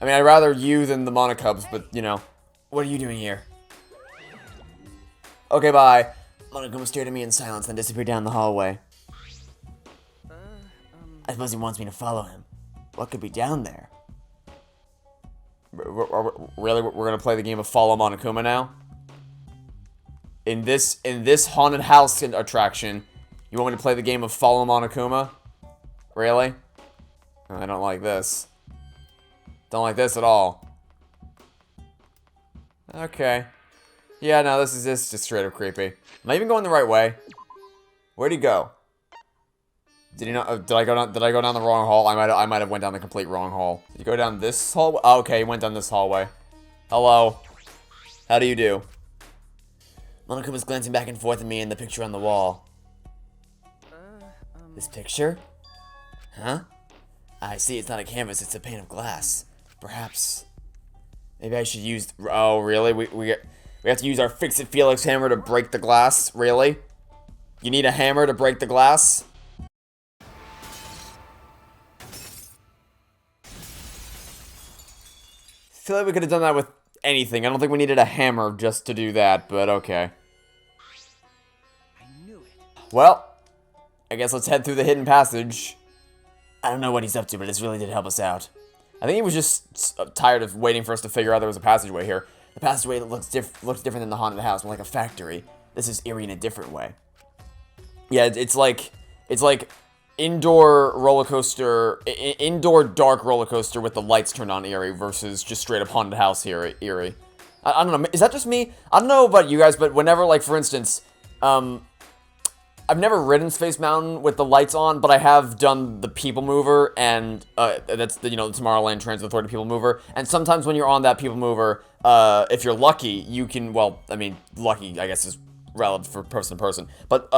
I mean, I'd rather you than the Monokubs, but, you know. What are you doing here? Okay, bye. Monokuma stared at me in silence, then disappeared down the hallway. I suppose he wants me to follow him. What could be down there? Really? We're gonna play the game of Follow Monokuma now? In this haunted house attraction, you want me to play the game of Follow Monokuma? Really? I don't like this. Don't like this at all. Okay. Yeah, no, this is just straight up creepy. Am I even going the right way? Where'd he go? Did he not? Did I go down the wrong hall? I might have went down the complete wrong hall. Did you go down this hallway? Oh, okay, he went down this hallway. Hello. How do you do? Monokuma's glancing back and forth at me and the picture on the wall. This picture? Huh? I see, it's not a canvas, it's a pane of glass. Perhaps. Maybe I should use... Oh, really? We have to use our Fix-It Felix hammer to break the glass? Really? You need a hammer to break the glass? I feel like we could have done that with anything. I don't think we needed a hammer just to do that, but okay. I knew it. Well, I guess let's head through the hidden passage. I don't know what he's up to, but this really did help us out. I think he was just tired of waiting for us to figure out there was a passageway here. The passageway looks different than the haunted house, more like a factory. This is eerie in a different way. Yeah, it's like indoor roller coaster, indoor dark roller coaster with the lights turned on Erie versus just straight up haunted house here at Erie. I don't know, is that just me? I don't know about you guys, but whenever, like, for instance, I've never ridden Space Mountain with the lights on, but I have done the People Mover, and that's the, the Tomorrowland Transit Authority People Mover. And sometimes when you're on that People Mover, if you're lucky, you can, well, I mean, lucky, I guess, is relative for person to person. But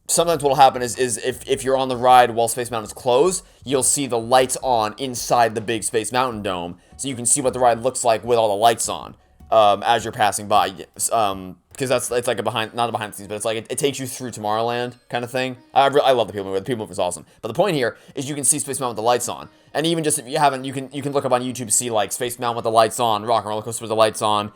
sometimes what'll happen is if you're on the ride while Space Mountain's closed, you'll see the lights on inside the big Space Mountain dome, so you can see what the ride looks like with all the lights on as you're passing by. Because it's like not a behind the scenes, but it's like it takes you through Tomorrowland kind of thing. I love the People Mover. The People Mover is awesome. But the point here is you can see Space Mountain with the lights on, and even just if you haven't, you can look up on YouTube, see like Space Mountain with the lights on, Rock and Roller Coaster with the lights on,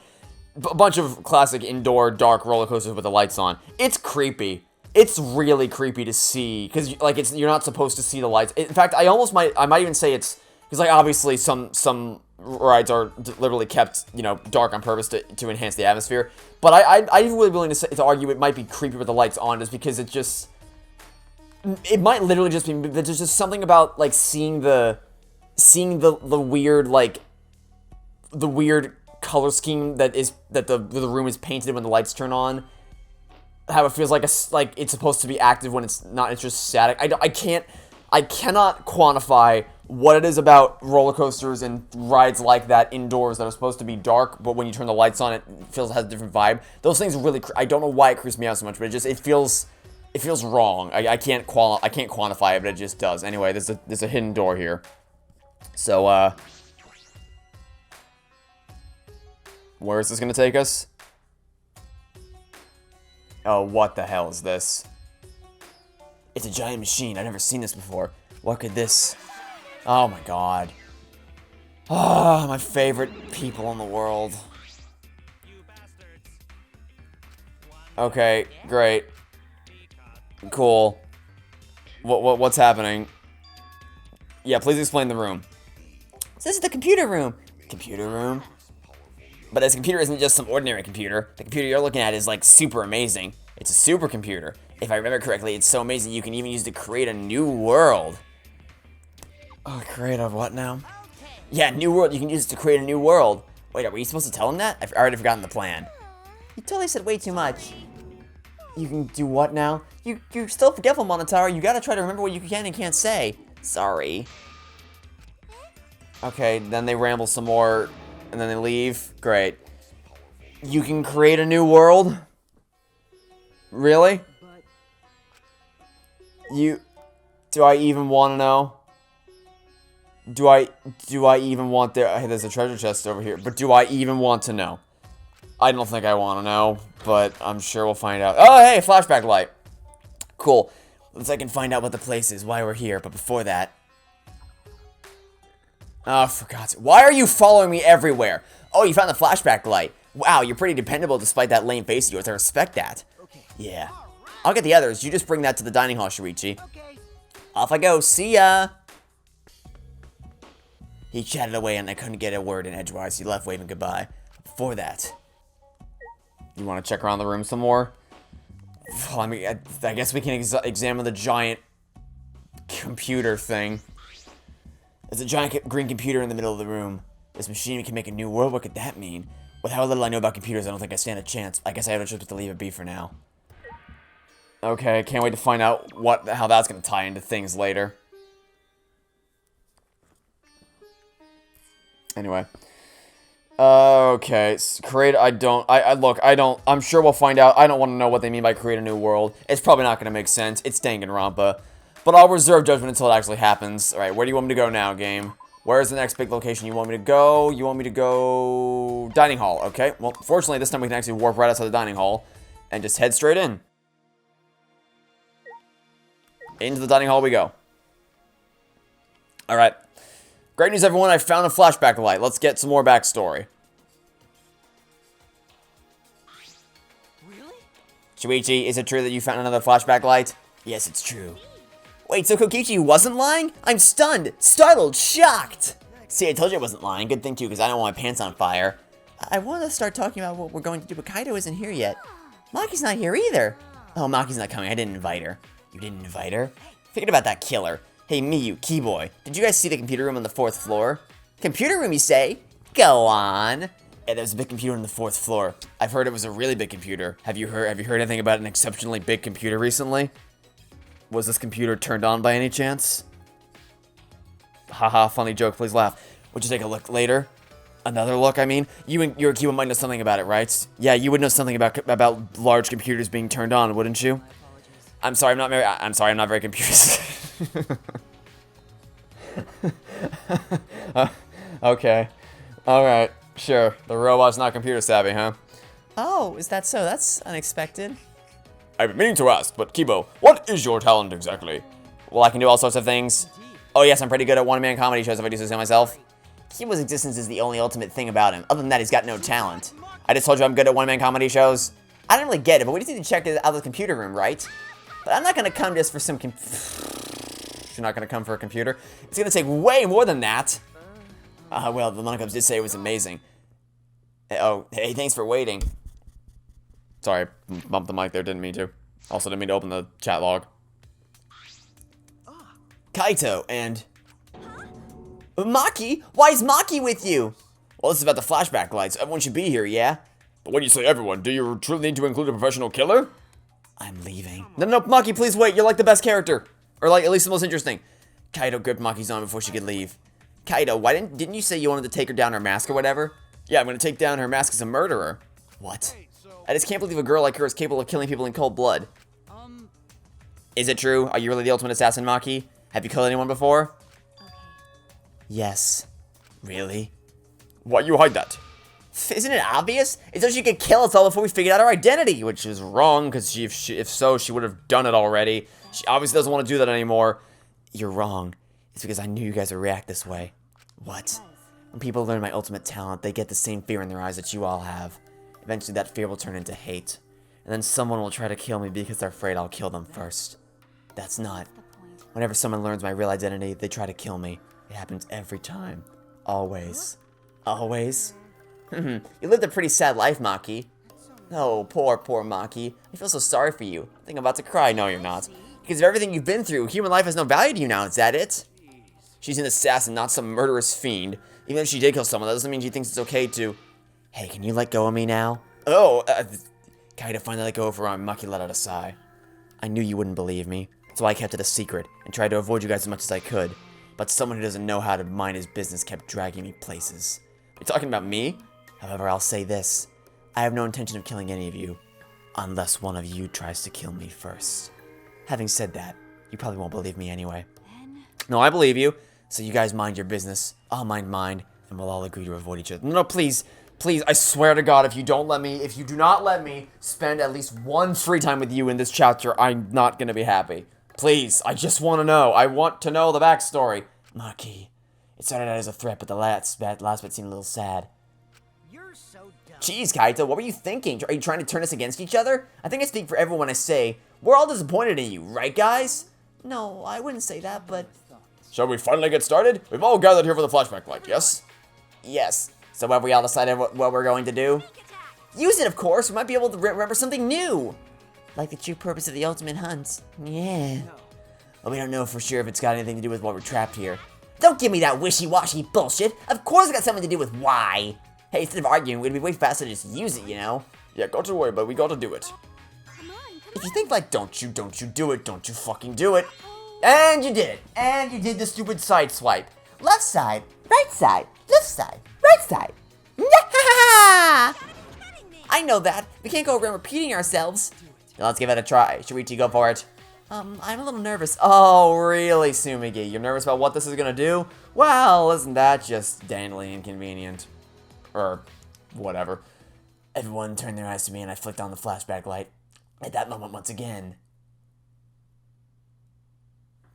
a bunch of classic indoor dark roller coasters with the lights on. It's creepy. It's really creepy to see because like you're not supposed to see the lights. In fact, I might even say it's because like obviously some rides are literally kept, dark on purpose to enhance the atmosphere. But I'm really willing to argue it might be creepy with the lights on, just because it might literally just be, there's just something about like seeing the weird, like the weird color scheme that the room is painted when the lights turn on. How it feels like it's supposed to be active when it's not. It's just static. I cannot quantify what it is about roller coasters and rides like that indoors that are supposed to be dark, but when you turn the lights on, it has a different vibe. Those things really, I don't know why it creeps me out so much, but it feels wrong. I can't quantify it, but it just does. Anyway, there's a hidden door here. So, where is this gonna take us? Oh, what the hell is this? It's a giant machine. I've never seen this before. What could this... Oh my god. Oh, my favorite people in the world. Okay, great. Cool. What's happening? Yeah, please explain the room. This is the computer room. Computer room? But this computer isn't just some ordinary computer. The computer you're looking at is like super amazing. It's a supercomputer. If I remember correctly, it's so amazing you can even use it to create a new world. Oh, create a what now? Yeah, new world. You can use it to create a new world. Wait, are we supposed to tell him that? I've already forgotten the plan. You totally said way too much. You can do what now? You're still forgetful, Monotaro. You gotta try to remember what you can and can't say. Sorry. Okay, then they ramble some more, and then they leave. Great. You can create a new world? Really? Do I even want to know? Do I even want hey, there's a treasure chest over here, but do I even want to know? I don't think I want to know, but I'm sure we'll find out. Oh, hey, flashback light. Cool. Let's I can find out what the place is, why we're here, but before that... Oh, for God's sake. Why are you following me everywhere? Oh, you found the flashback light. Wow, you're pretty dependable despite that lame face of yours. I respect that. Yeah. I'll get the others. You just bring that to the dining hall, Shuichi. Off I go. See ya! He chatted away and I couldn't get a word in edgewise. He left waving goodbye. Before that... You want to check around the room some more? Well, I mean, I guess we can examine the giant computer thing. There's a giant green computer in the middle of the room. This machine can make a new world. What could that mean? With how little I know about computers, I don't think I stand a chance. I guess I have to just leave it be for now. Okay, can't wait to find out how that's going to tie into things later. Anyway. Okay, I'm sure we'll find out. I don't want to know what they mean by create a new world. It's probably not going to make sense. It's Danganronpa. But I'll reserve judgment until it actually happens. Alright, where do you want me to go now, game? Where's the next big location you want me to go? You want me to go... Dining hall, okay. Well, fortunately, this time we can actually warp right outside the dining hall and just head straight in. Into the dining hall we go. Alright. Great news, everyone. I found a flashback light. Let's get some more backstory. Really? Shuichi, is it true that you found another flashback light? Yes, it's true. Wait, so Kokichi wasn't lying? I'm stunned, startled, shocked! See, I told you I wasn't lying. Good thing, too, because I don't want my pants on fire. I wanted to start talking about what we're going to do, but Kaido isn't here yet. Maki's not here either. Oh, Maki's not coming. I didn't invite her. You didn't invite her? Forget about that killer. Hey, me, you, Keyboy. Did you guys see the computer room on the 4th floor? Computer room, you say? Go on. Yeah, there's a big computer on the 4th floor. I've heard it was a really big computer. Have you heard anything about an exceptionally big computer recently? Was this computer turned on by any chance? Haha, funny joke, please laugh. Would you take a look later? Another look, I mean? You and your Keyboy might know something about it, right? Yeah, you would know something about large computers being turned on, wouldn't you? I'm sorry, I'm sorry, I'm not very computer. Okay. Alright, sure. The robot's not computer savvy, huh? Oh, is that so? That's unexpected. I've been meaning to ask, but Kibo, what is your talent exactly? Well, I can do all sorts of things. Oh yes, I'm pretty good at one-man comedy shows if I do so say myself. Kibo's existence is the only ultimate thing about him. Other than that, he's got no talent. I just told you I'm good at one-man comedy shows. I don't really get it, but we just need to check out the computer room, right? But I'm not gonna come just for some You're not gonna come for a computer? It's gonna take way more than that. Well, the Monocops did say it was amazing. Oh, hey, thanks for waiting. Sorry, bumped the mic there, didn't mean to. Also didn't mean to open the chat log. Kaito and... Maki? Why is Maki with you? Well, this is about the flashback lights. Everyone should be here, yeah? But when you say everyone, do you truly need to include a professional killer? I'm leaving. No, Maki, please wait. You're like the best character. Or like, at least the most interesting. Kaito gripped Maki's arm before she could leave. Kaito, why didn't you say you wanted to take her down her mask or whatever? Yeah, I'm gonna take down her mask as a murderer. What? I just can't believe a girl like her is capable of killing people in cold blood. Is it true? Are you really the ultimate assassin, Maki? Have you killed anyone before? Okay. Yes. Really? Why you hide that? Isn't it obvious? It's so she could kill us all before we figured out our identity, which is wrong, because if so, she would have done it already. She obviously doesn't want to do that anymore. You're wrong. It's because I knew you guys would react this way. What? When people learn my ultimate talent, they get the same fear in their eyes that you all have. Eventually, that fear will turn into hate. And then someone will try to kill me because they're afraid I'll kill them first. That's not. Whenever someone learns my real identity, they try to kill me. It happens every time. Always. Always? You lived a pretty sad life, Maki. Oh, poor Maki. I feel so sorry for you. I think I'm about to cry. No, you're not. Because of everything you've been through, human life has no value to you now, is that it? She's an assassin, not some murderous fiend. Even if she did kill someone, that doesn't mean she thinks it's okay to... Hey, can you let go of me now? Oh, Kaito finally let go of her arm. Maki let out a sigh. I knew you wouldn't believe me, so I kept it a secret and tried to avoid you guys as much as I could. But someone who doesn't know how to mind his business kept dragging me places. You're talking about me? However, I'll say this. I have no intention of killing any of you, unless one of you tries to kill me first. Having said that, you probably won't believe me anyway. No, I believe you. So you guys mind your business, I'll mind mine, and we'll all agree to avoid each other. No, please, I swear to God, if you do not let me spend at least one free time with you in this chapter, I'm not gonna be happy. Please, I just want to know. I want to know the backstory. Maki, it started out as a threat, but the last bit seemed a little sad. You're so dumb. Jeez, Kaito, what were you thinking? Are you trying to turn us against each other? I think I speak for everyone when I say, we're all disappointed in you, right, guys? No, I wouldn't say that, but... Shall we finally get started? We've all gathered here for the flashback light, yes? Yes. So have we all decided what we're going to do? Use it, of course. We might be able to remember something new. Like the true purpose of the ultimate hunt. Yeah. Well, we don't know for sure if it's got anything to do with why we're trapped here. Don't give me that wishy-washy bullshit. Of course it got something to do with why. Hey, instead of arguing, it'd be way faster to just use it, you know? Yeah, got to worry, but we gotta do it. Come on. If you think like, don't you do it, don't you fucking do it. And you did it. And you did the stupid side swipe. Left side, right side, left side, right side. I know that. We can't go around repeating ourselves. Now let's give it a try. Shuichi, go for it. I'm a little nervous. Oh, really, Sumigi? You're nervous about what this is gonna do? Well, isn't that just dandy inconvenient? Or whatever. Everyone turned their eyes to me and I flicked on the flashback light. At that moment, once again,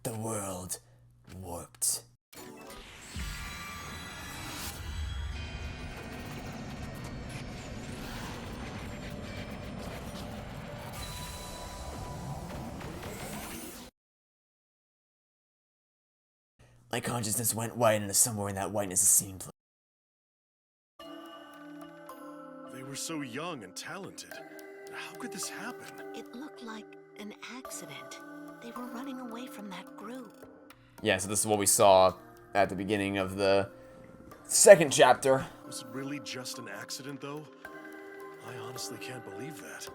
the world warped. My consciousness went white, and somewhere in that whiteness a scene played. They were so young and talented. How could this happen? It looked like an accident. They were running away from that group. Yeah, so this is what we saw at the beginning of the second chapter. Was it really just an accident, though? I honestly can't believe that.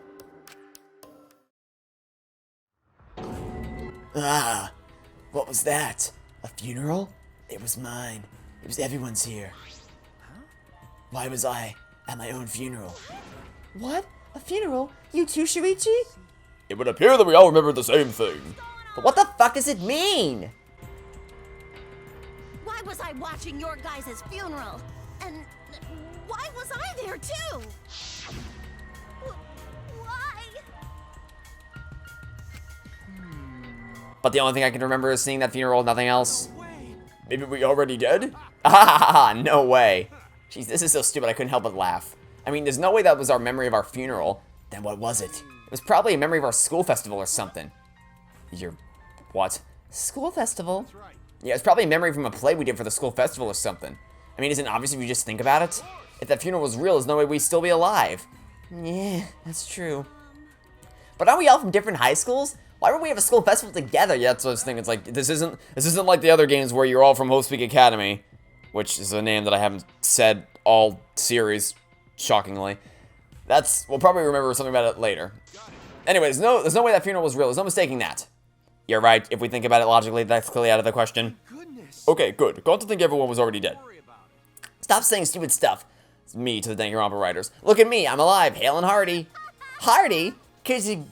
Ah, what was that? A funeral? It was mine. It was everyone's here. Why was I at my own funeral? What? A funeral? You too, Shuichi? It would appear that we all remember the same thing. But what the fuck does it mean? Why was I watching your guys' funeral? And why was I there too? Why? But the only thing I can remember is seeing that funeral, nothing else. Maybe we already dead? Ah, no way. Jeez, this is so stupid I couldn't help but laugh. I mean, there's no way that was our memory of our funeral. Then what was it? It was probably a memory of our school festival or something. Your... what? School festival? Yeah, it's probably a memory from a play we did for the school festival or something. I mean, isn't it obvious if you just think about it? If that funeral was real, there's no way we'd still be alive. Yeah, that's true. But aren't we all from different high schools? Why don't we have a school festival together? Yeah, that's what I was thinking. It's like, this isn't like the other games where you're all from Hope Speak Academy, which is a name that I haven't said all series, shockingly. We'll probably remember something about it later. Anyways, there's no way that funeral was real. There's no mistaking that. You're right. If we think about it logically, that's clearly out of the question. Okay, good. Got to think everyone was already dead. Stop saying stupid stuff. It's me to the Danganronpa writers. Look at me, I'm alive, hale and hearty. Hearty? Cause you...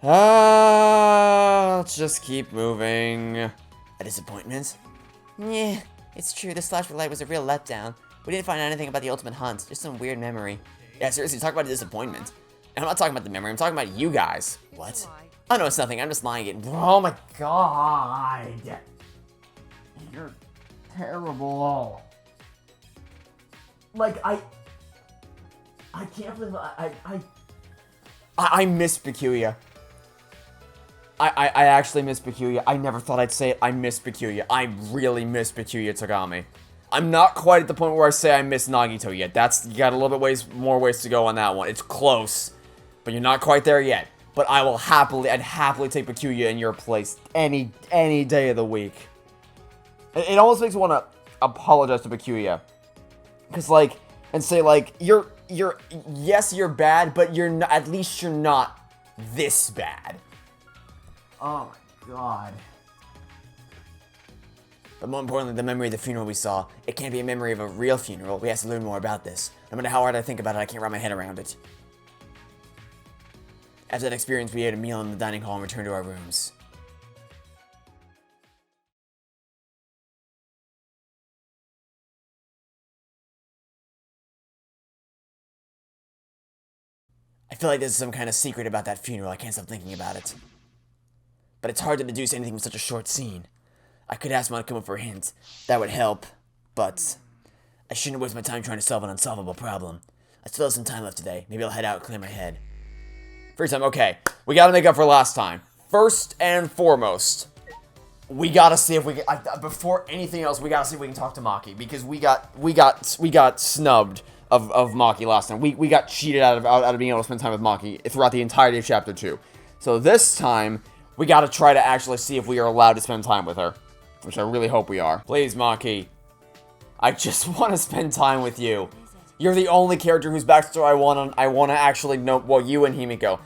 Let's just keep moving. A disappointment? Yeah, it's true, the Slash for Light was a real letdown. We didn't find anything about the ultimate hunt, just some weird memory. Yeah, seriously, talk about a disappointment. I'm not talking about the memory, I'm talking about you guys. What? Oh no, it's nothing, I'm just lying again. Oh my god. You're terrible. Like, I can't believe I miss Peculiar. I actually miss Peculiar. I never thought I'd say it. I miss Peculiar. I really miss Peculiar Tagami. I'm not quite at the point where I say I miss Nagito yet. You got a little bit more ways to go on that one. It's close, but you're not quite there yet. But I'd happily take Peculiar in your place any day of the week. It almost makes me want to apologize to Peculiar. Cause and say yes, you're bad, but at least you're not this bad. Oh my god. But more importantly, the memory of the funeral we saw, it can't be a memory of a real funeral. We have to learn more about this. No matter how hard I think about it, I can't wrap my head around it. After that experience, we ate a meal in the dining hall and returned to our rooms. I feel like there's some kind of secret about that funeral. I can't stop thinking about it. But it's hard to deduce anything from such a short scene. I could ask Monokuma for a hint. That would help. But I shouldn't waste my time trying to solve an unsolvable problem. I still have some time left today. Maybe I'll head out and clear my head. Free time, okay. We gotta make up for last time. First and foremost, we gotta see if we can, before anything else, we gotta see if we can talk to Maki. Because we got snubbed of Maki last time. We got cheated out of being able to spend time with Maki throughout the entirety of Chapter 2. So this time, we gotta try to actually see if we are allowed to spend time with her. Which I really hope we are. Please, Maki. I just want to spend time with you. You're the only character whose backstory I want to actually know. Well, you and Himiko.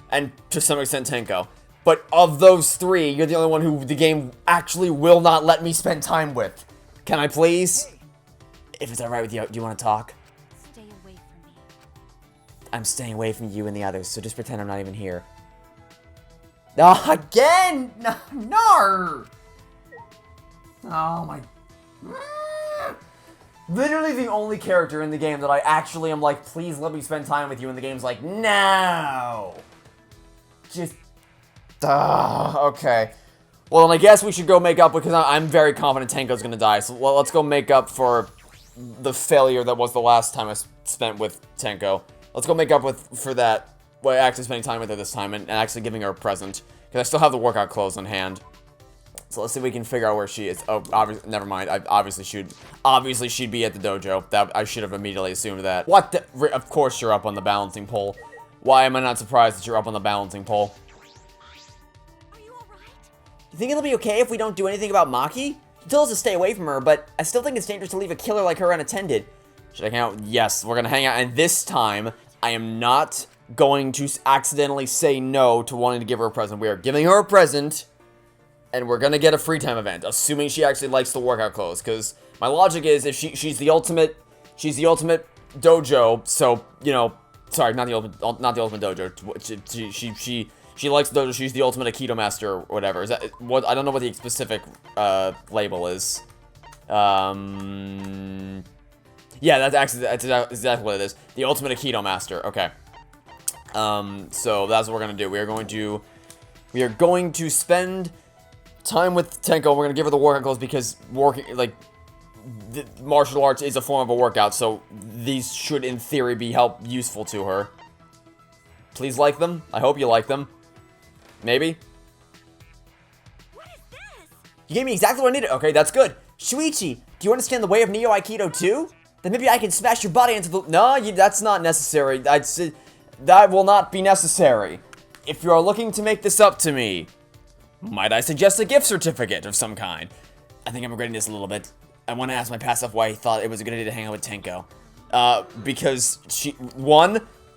And to some extent, Tenko. But of those three, you're the only one who the game actually will not let me spend time with. Can I please? If it's alright with you, do you want to talk? Stay away from me. I'm staying away from you and the others, so just pretend I'm not even here. No, again! No! Oh my... Literally the only character in the game that I actually am like, please let me spend time with you, and the game's like, no! Just... okay. Well, then I guess we should go make up, because I'm very confident Tenko's gonna die, so let's go make up for the failure that was the last time I spent with Tenko. Let's go make up for that, by actually spending time with her this time, and actually giving her a present, because I still have the workout clothes on hand. So let's see if we can figure out where she is. Oh, obviously, never mind. Obviously she'd be at the dojo. That I should have immediately assumed that. What the? Of course you're up on the balancing pole. Why am I not surprised that you're up on the balancing pole? Are you alright? You think it'll be okay if we don't do anything about Maki? She told us to stay away from her, but I still think it's dangerous to leave a killer like her unattended. Should I hang out? Yes, we're gonna hang out, and this time, I am not going to accidentally say no to wanting to give her a present. We are giving her a present, and we're gonna get a free time event, assuming she actually likes the workout clothes, because my logic is, if she's the ultimate dojo, so, you know, sorry, not the ultimate dojo, she likes the dojo, she's the ultimate Aikido master, or whatever. Is that, what, I don't know what the specific, label is. Yeah, that's exactly what it is. The ultimate Aikido master, okay. So that's what we're gonna do. We are going to spend time with Tenko. We're gonna give her the workout clothes because martial arts is a form of a workout, so these should, in theory, be useful to her. Please like them. I hope you like them. Maybe. What is this? You gave me exactly what I needed. Okay, that's good. Shuichi, do you understand the way of Neo Aikido too? Then maybe I can smash your body into the... No, that's not necessary. That will not be necessary. If you are looking to make this up to me, might I suggest a gift certificate of some kind? I think I'm regretting this a little bit. I want to ask my past self why he thought it was a good idea to hang out with Tenko. Because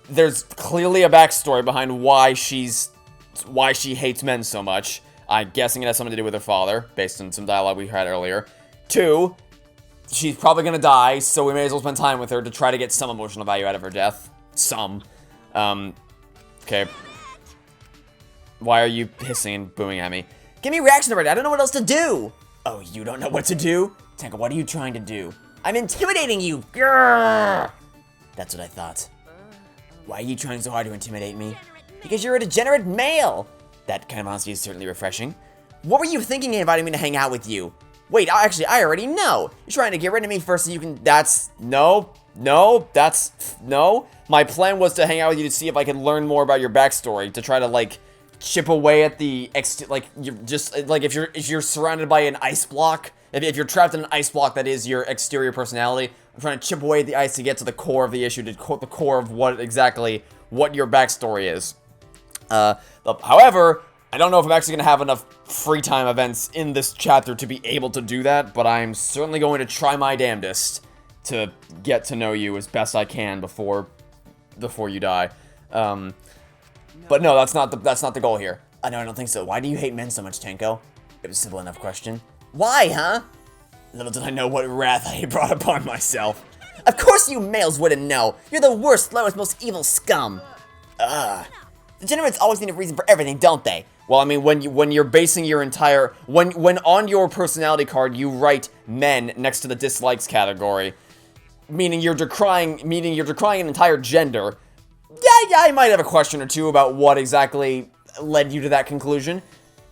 there's clearly a backstory behind why she hates men so much. I'm guessing it has something to do with her father, based on some dialogue we had earlier. 2, she's probably gonna die, so we may as well spend time with her to try to get some emotional value out of her death. Some. Okay. Why are you hissing and booing at me? Give me a reaction already, I don't know what else to do! Oh, you don't know what to do? Tenko, what are you trying to do? I'm intimidating you! Grrr! That's what I thought. Why are you trying so hard to intimidate me? Because you're a degenerate male! That kind of honesty is certainly refreshing. What were you thinking in inviting me to hang out with you? Wait, actually, I already know. You're trying to get rid of me first so you can... No. My plan was to hang out with you to see if I could learn more about your backstory, to try to, like, chip away at the... if you're surrounded by an ice block, if you're trapped in an ice block that is your exterior personality, I'm trying to chip away at the ice to get to the core of the issue, to the core of what your backstory is. However, I don't know if I'm actually going to have enough free time events in this chapter to be able to do that, but I'm certainly going to try my damnedest to get to know you as best I can before you die. But no, that's not the goal here. I don't think so. Why do you hate men so much, Tenko? It was a simple enough question. Why, huh? Little did I know what wrath I brought upon myself. Of course you males wouldn't know. You're the worst, lowest, most evil scum. Degenerates always need a reason for everything, don't they? Well, I mean, when you're basing your entire... When on your personality card you write men next to the dislikes category, meaning you're decrying an entire gender, yeah, I might have a question or two about what exactly led you to that conclusion.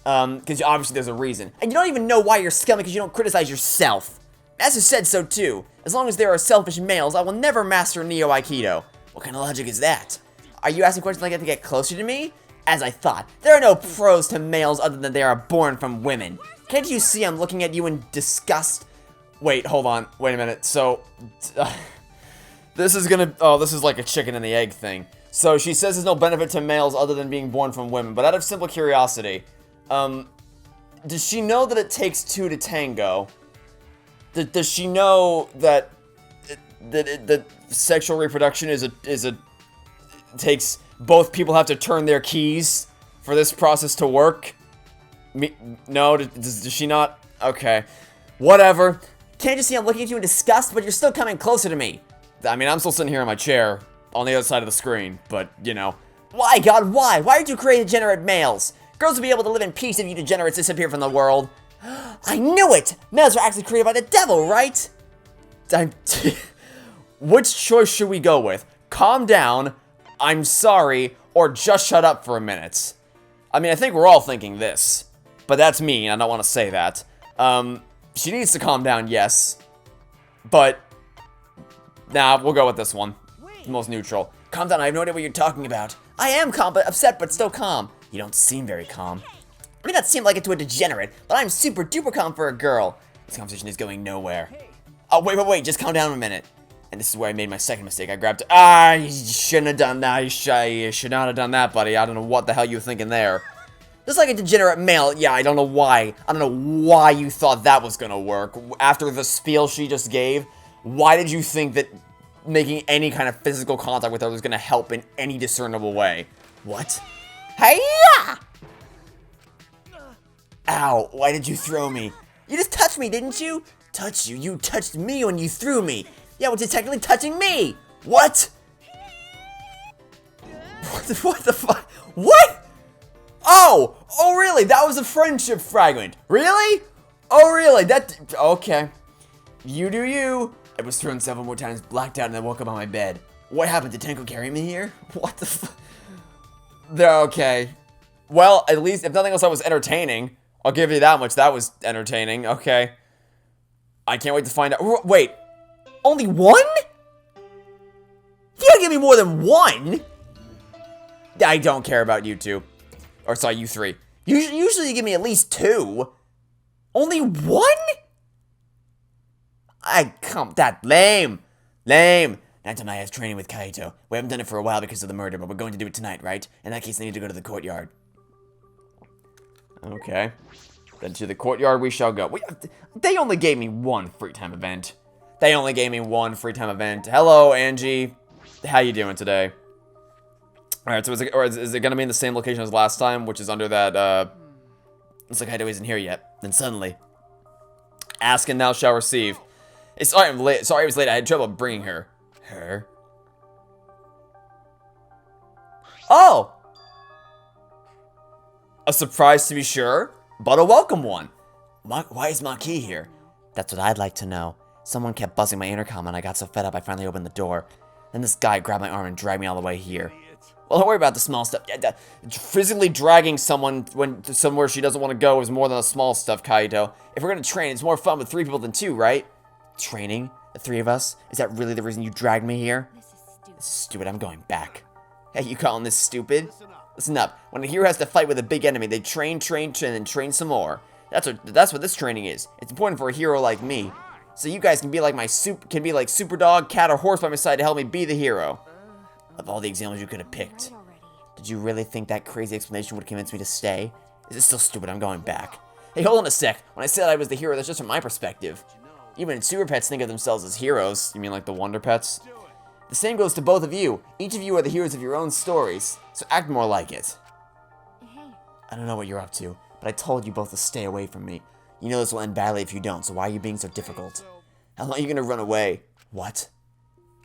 Because obviously there's a reason. And you don't even know why you're scum because you don't criticize yourself. Master said so too. As long as there are selfish males, I will never master Neo Aikido. What kind of logic is that? Are you asking questions like that to get closer to me? As I thought, there are no pros to males other than they are born from women. Can't you see I'm looking at you in disgust? Wait, hold on. Wait a minute. So, this is like a chicken and the egg thing. So she says there's no benefit to males other than being born from women. But out of simple curiosity, does she know that it takes 2 to tango? Does she know that sexual reproduction takes both people have to turn their keys for this process to work? No, does she not? Okay, whatever. Can't you see I'm looking at you in disgust, but you're still coming closer to me? I mean, I'm still sitting here in my chair on the other side of the screen, but you know. Why, God, why? Why did you create degenerate males? Girls would be able to live in peace if you degenerates disappear from the world. I knew it! Males are actually created by the devil, right? Which choice should we go with? Calm down, I'm sorry, or just shut up for a minute? I mean, I think we're all thinking this. But that's me, and I don't want to say that. She needs to calm down, yes. But, nah, we'll go with this one. The most neutral. Calm down, I have no idea what you're talking about. I am calm, but upset, but still calm. You don't seem very calm. I may not seem like it to a degenerate, but I'm super duper calm for a girl. This conversation is going nowhere. Oh, wait, just calm down a minute. And this is where I made my second mistake. I grabbed, you shouldn't have done that. You should not have done that, buddy. I don't know what the hell you were thinking there. Just like a degenerate male, yeah, I don't know why. I don't know why you thought that was gonna work. After the spiel she just gave, why did you think that making any kind of physical contact with her was gonna help in any discernible way? What? Hey-ya! Ow, why did you throw me? You just touched me, didn't you? Touched you? You touched me when you threw me. Yeah, which is technically touching me. What? What the fuck? What? Oh, really? That was a friendship fragment. Really? Oh, really? Okay. You do you. I was thrown several more times, blacked out, and then woke up on my bed. What happened? Did Tenko carry me here? What the fuck? Okay. Well, at least, if nothing else, that was entertaining. I'll give you that much. That was entertaining. Okay. I can't wait to find out. Wait. Only one? You gotta give me more than one. I don't care about you two. Or sorry, you three. Usually you give me at least two. Only one? That lame. Lame. Naito and I have training with Kaito. We haven't done it for a while because of the murder, but we're going to do it tonight, right? In that case, I need to go to the courtyard. Okay. Then to the courtyard we shall go. They only gave me one free time event. Hello, Angie. How you doing today? Alright, so is it gonna be in the same location as last time, which is under that, looks like Kaito isn't here yet. Then suddenly, ask and thou shall receive. Sorry, I'm late. Sorry I was late. I had trouble bringing her. Her? Oh! A surprise to be sure, but a welcome one. Why is Maki here? That's what I'd like to know. Someone kept buzzing my intercom and I got so fed up I finally opened the door. Then this guy grabbed my arm and dragged me all the way here. Well, don't worry about the small stuff. Physically dragging someone somewhere she doesn't want to go is more than the small stuff, Kaito. If we're gonna train, it's more fun with 3 people than 2, right? Training? The 3 of us? Is that really the reason you dragged me here? This is stupid. I'm going back. Hey, you calling this stupid? Listen up. When a hero has to fight with a big enemy, they train, and then train some more. That's what this training is. It's important for a hero like me. So you guys can be like super dog, cat, or horse by my side to help me be the hero. Of all the examples you could have picked. Did you really think that crazy explanation would convince me to stay? Is it still stupid? I'm going back. Hey, hold on a sec. When I said I was the hero, that's just from my perspective. Even super pets think of themselves as heroes. You mean like the Wonder Pets? The same goes to both of you. Each of you are the heroes of your own stories. So act more like it. I don't know what you're up to, but I told you both to stay away from me. You know this will end badly if you don't, so why are you being so difficult? How long are you gonna run away? What?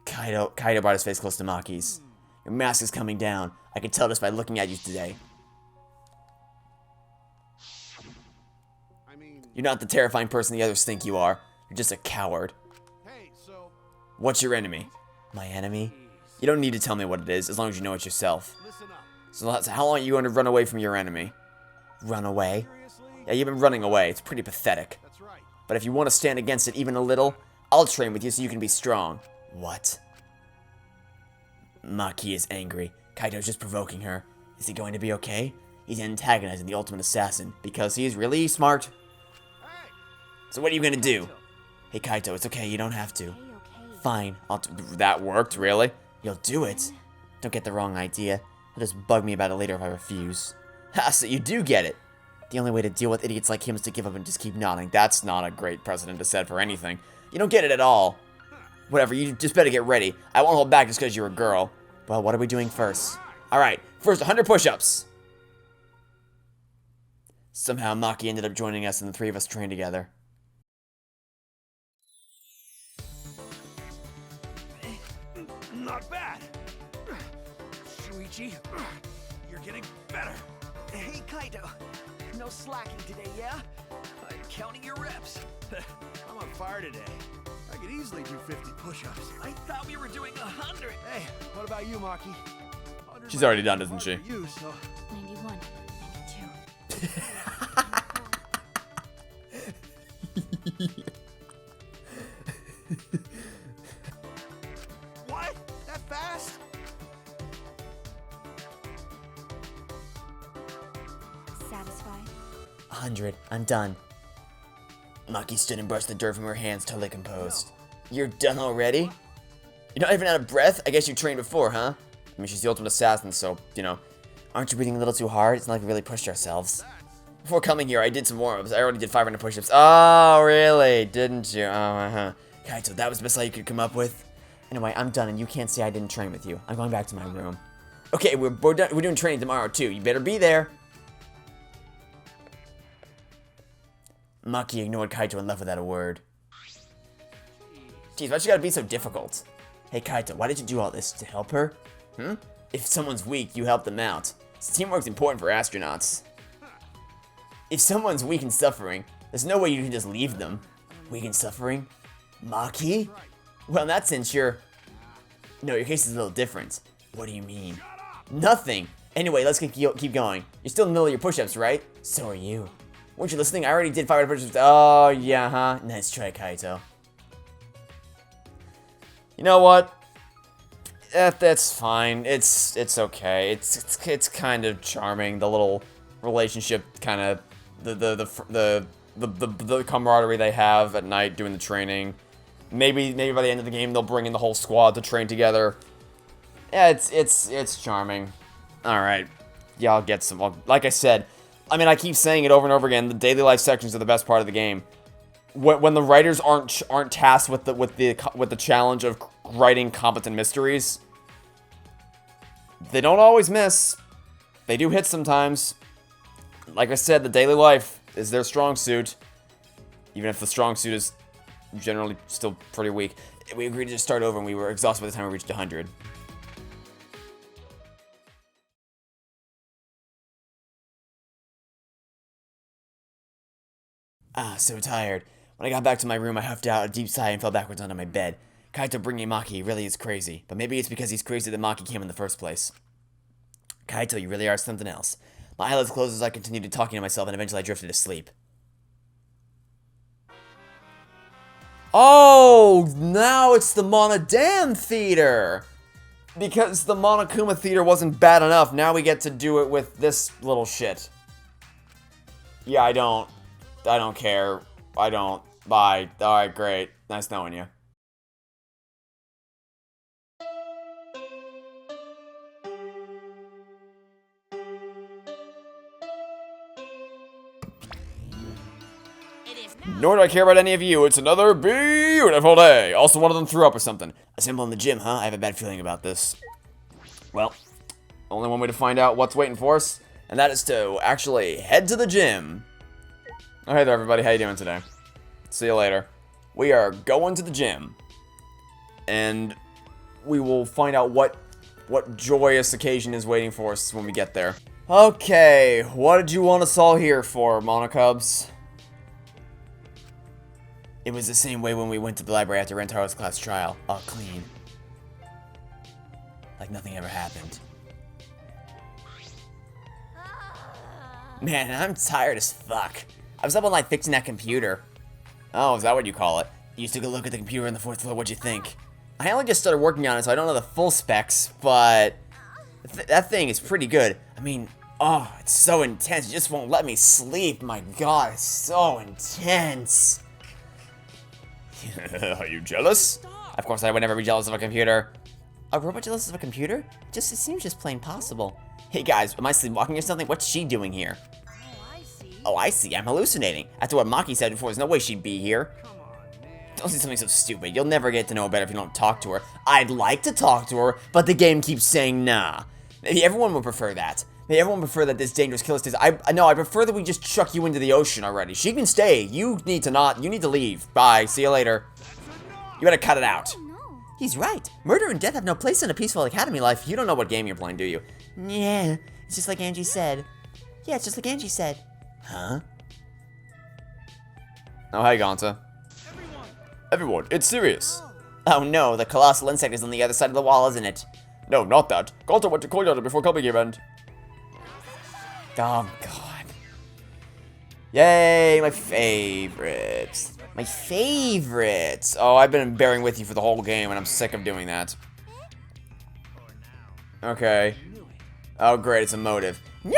Kaito brought his face close to Maki's. Your mask is coming down. I can tell this by looking at you today. You're not the terrifying person the others think you are. You're just a coward. What's your enemy? My enemy? You don't need to tell me what it is, as long as you know it yourself. So how long are you going to run away from your enemy? Run away? Yeah, you've been running away. It's pretty pathetic. But if you want to stand against it even a little, I'll train with you so you can be strong. What? Maki is angry. Kaito's just provoking her. Is he going to be okay? He's antagonizing the ultimate assassin because he's really smart. So what are you gonna do? Hey Kaito, it's okay, you don't have to. Fine, that worked, really? You'll do it? Don't get the wrong idea. He'll just bug me about it later if I refuse. Ha, so you do get it. The only way to deal with idiots like him is to give up and just keep nodding. That's not a great precedent to set for anything. You don't get it at all. Whatever, you just better get ready. I won't hold back just because you're a girl. Well, what are we doing first? Alright, first 100 push-ups. Somehow Maki ended up joining us and the 3 of us trained together. Not bad. Shuichi, you're getting better. Hey, Kaito. No slacking today, yeah? I'm counting your reps. I'm on fire today. I could easily do 50 push-ups. I thought we were doing 100. Hey, what about you, Maki? She's already done, isn't she? You, so. 91, 92. What? That fast? Satisfied? 100. I'm done. Maki stood and brushed the dirt from her hands, totally composed. You're done already? You're not even out of breath? I guess you trained before, huh? I mean, she's the ultimate assassin, so, you know. Aren't you breathing a little too hard? It's not like we really pushed ourselves. Before coming here, I did some warm-ups. I already did 500 push-ups. Oh, really? Didn't you? Oh, uh-huh. Kaito, that was the best lie you could come up with? Anyway, I'm done, and you can't say I didn't train with you. I'm going back to my room. Okay, we're doing training tomorrow, too. You better be there. Maki ignored Kaito and left without a word. Jeez, why'd you gotta be so difficult? Hey, Kaito, why did you do all this? To help her? If someone's weak, you help them out. Teamwork's important for astronauts. If someone's weak and suffering, there's no way you can just leave them. Weak and suffering? Maki? Well, in that sense, No, your case is a little different. What do you mean? Nothing! Anyway, let's keep going. You're still in the middle of your push-ups, right? So are you. Weren't you listening? I already did 500 push-ups. Oh, yeah, huh? Nice try, Kaito. You know what? That's fine. It's okay. It's kind of charming. The little relationship, kind of the camaraderie they have at night doing the training. Maybe by the end of the game they'll bring in the whole squad to train together. Yeah, it's charming. All right, yeah, I'll get some. Like I said, I mean, I keep saying it over and over again. The daily life sections are the best part of the game. When the writers aren't tasked with the challenge of writing competent mysteries, they don't always miss. They do hit sometimes. Like I said, the daily life is their strong suit, even if the strong suit is generally still pretty weak. We agreed to just start over, and we were exhausted by the time we reached 100. So tired. When I got back to my room, I huffed out a deep sigh and fell backwards onto my bed. Kaito bringing Maki really is crazy, but maybe it's because he's crazy that Maki came in the first place. Kaito, you really are something else. My eyelids closed as I continued talking to myself, and eventually I drifted to sleep. Oh, now it's the Monodam Theater! Because the Monokuma Theater wasn't bad enough, now we get to do it with this little shit. Yeah, I don't care. I don't. Bye. Alright, great. Nice knowing you. Nor do I care about any of you. It's another beautiful day. Also, one of them threw up or something. Assemble in the gym, huh? I have a bad feeling about this. Well, only one way to find out what's waiting for us, and that is to actually head to the gym. Oh, hey there, everybody. How you doing today? See you later. We are going to the gym, and we will find out what joyous occasion is waiting for us when we get there. Okay, what did you want us all here for, Monocubs? It was the same way when we went to the library after Rentaro's class trial. All clean. Like nothing ever happened. Man, I'm tired as fuck. I was up all night fixing that computer. Oh, is that what you call it? Used to go look at the computer on the 4th floor. What'd you think? I only just started working on it, so I don't know the full specs, but that thing is pretty good. I mean, oh, it's so intense. It just won't let me sleep. My God, it's so intense. Are you jealous? Of course, I would never be jealous of a computer. A robot jealous of a computer? It seems just plain possible. Hey guys, am I sleepwalking or something? What's she doing here? Oh, I see. I'm hallucinating. After what Maki said before, there's no way she'd be here. Don't say something so stupid. You'll never get to know her better if you don't talk to her. I'd like to talk to her, but the game keeps saying nah. Maybe everyone would prefer that. Maybe everyone would prefer that this dangerous killer stays. I prefer that we just chuck you into the ocean already. She can stay. You need to leave. Bye. See you later. You better cut it out. No. He's right. Murder and death have no place in a peaceful academy life. You don't know what game you're playing, do you? Yeah, it's just like Angie said. Yeah, it's just like Angie said. Huh? Oh, hey, Gonta. Everyone, it's serious. Oh no, the colossal insect is on the other side of the wall, isn't it? No, not that. Gonta went to Koyoda before coming here, and... Oh, God. Yay, my favorites. My favorites. Oh, I've been bearing with you for the whole game, and I'm sick of doing that. Okay. Oh, great, it's a motive. Yeah!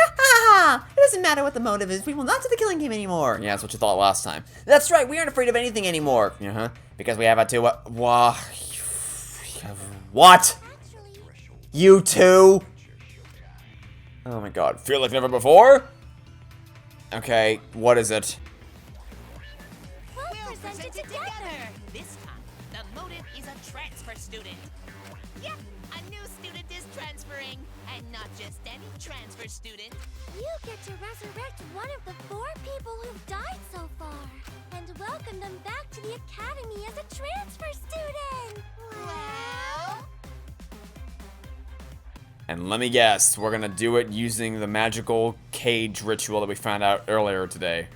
ha! It doesn't matter what the motive is, we will not do the killing game anymore. Yeah, that's what you thought last time. That's right, we aren't afraid of anything anymore. Uh-huh. Because we have to, what? You two? Oh my god. Feel like never before? Okay, what is it? We'll present it together. This time, the motive is a transfer student. Yep, a new student is transferring, and not just any transfer student. You get to resurrect one of the 4 people who've died so far, and welcome them back to the academy as a transfer student. Well, And let me guess, we're gonna do it using the magical cage ritual that we found out earlier today.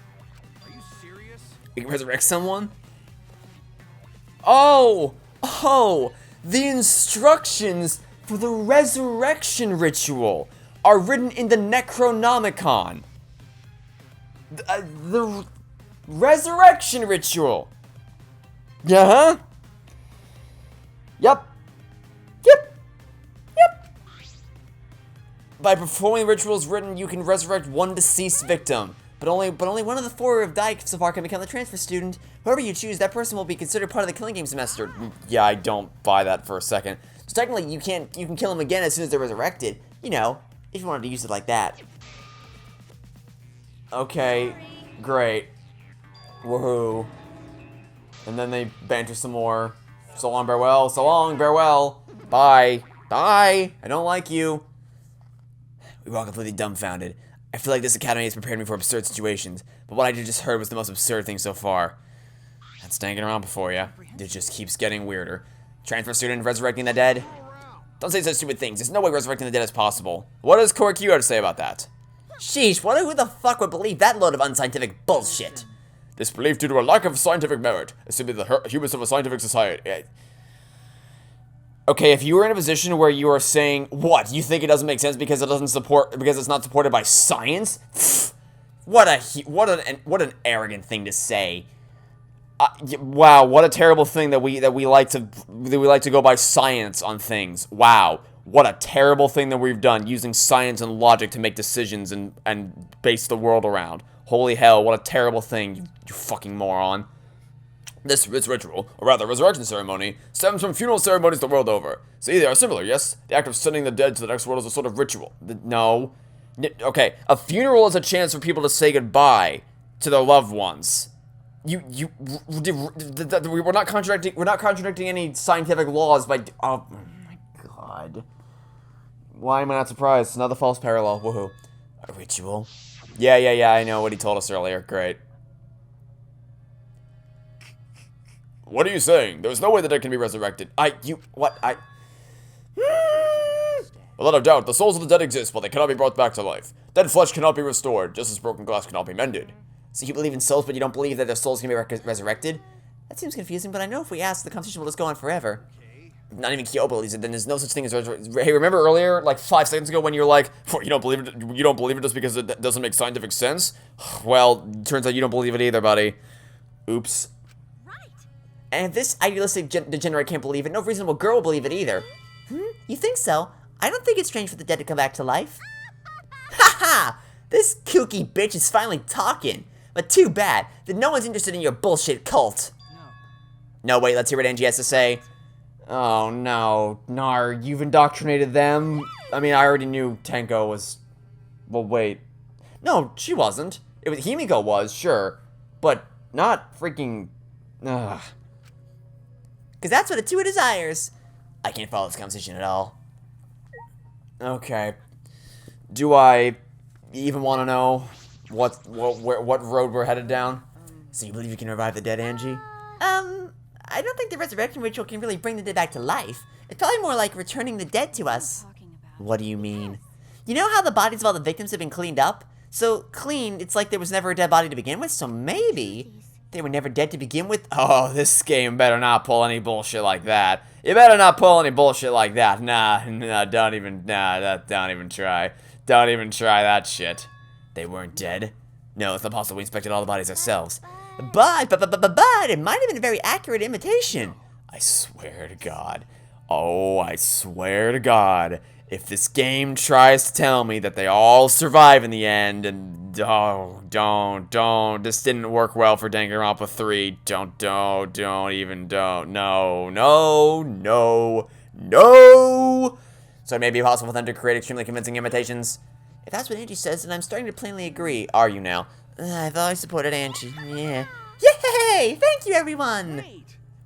Are you serious? We can resurrect someone? Oh! Oh! The instructions for the resurrection ritual are written in the Necronomicon. The resurrection ritual. Uh-huh. Yep. By performing rituals written, you can resurrect one deceased victim. But only one of the 4 who have died so far can become the transfer student. Whoever you choose, that person will be considered part of the killing game semester. Yeah, I don't buy that for a second. So technically, you can kill them again as soon as they're resurrected. You know, if you wanted to use it like that. Okay, great. Woohoo. And then they banter some more. So long, farewell. So long, farewell. Bye. Bye. I don't like you. We were all completely dumbfounded. I feel like this academy has prepared me for absurd situations, but what I just heard was the most absurd thing so far. That's Danganronpa for you. It just keeps getting weirder. Transfer student resurrecting the dead? Don't say such stupid things. There's no way resurrecting the dead is possible. What does Korikyu have to say about that? Sheesh, who the fuck would believe that load of unscientific bullshit? Disbelief due to a lack of scientific merit, assuming the humans of a scientific society. Okay, if you were in a position where you are saying, what, you think it doesn't make sense because it's not supported by science? Pfft, what an arrogant thing to say. Wow, what a terrible thing that we like to go by science on things. Wow, what a terrible thing that we've done, using science and logic to make decisions and base the world around. Holy hell, what a terrible thing, you fucking moron. This ritual, or rather resurrection ceremony, stems from funeral ceremonies the world over. See, they are similar, yes? The act of sending the dead to the next world is a sort of ritual. No. Okay, a funeral is a chance for people to say goodbye to their loved ones. We're not contradicting any scientific laws by, oh my god. Why am I not surprised? Another false parallel, woohoo. A ritual? Yeah, I know what he told us earlier, great. What are you saying? There's no way the dead can be resurrected. Without a doubt, the souls of the dead exist, but they cannot be brought back to life. Dead flesh cannot be restored, just as broken glass cannot be mended. So you believe in souls, but you don't believe that their souls can be resurrected? That seems confusing, but I know if we ask, the conversation will just go on forever. Not even Kyo believes it, then there's no such thing as resurrection. Hey, remember earlier, like 5 seconds ago, when you were like, you don't believe it just because it doesn't make scientific sense? Well, turns out you don't believe it either, buddy. Oops. And if this idealistic degenerate can't believe it, no reasonable girl will believe it either. You think so? I don't think it's strange for the dead to come back to life. Ha! This kooky bitch is finally talking. But too bad that no one's interested in your bullshit cult. No, wait, let's hear what Angie has to say. Oh no, Nar, you've indoctrinated them? I mean, I already knew Tenko was... Well, wait. No, she wasn't. Himiko was, sure. But not freaking... Ugh. Because that's what Atua desires. I can't follow this conversation at all. Okay. Do I even want to know what road we're headed down? So you believe you can revive the dead, Angie? I don't think the resurrection ritual can really bring the dead back to life. It's probably more like returning the dead to us. What do you mean? You know how the bodies of all the victims have been cleaned up? So clean, it's like there was never a dead body to begin with, so maybe... They were never dead to begin with? Oh, this game better not pull any bullshit like that. You better not pull any bullshit like that. Nah, don't even try. Don't even try that shit. They weren't dead. No, it's not possible. We inspected all the bodies ourselves. But, it might have been a very accurate imitation. I swear to God. Oh, I swear to God. If this game tries to tell me that they all survive in the end, and don't. This didn't work well for Danganronpa 3. Don't. No. So it may be possible for them to create extremely convincing imitations. If that's what Angie says, then I'm starting to plainly agree. Are you now? I've always supported Angie. Yeah. Yay! Thank you, everyone!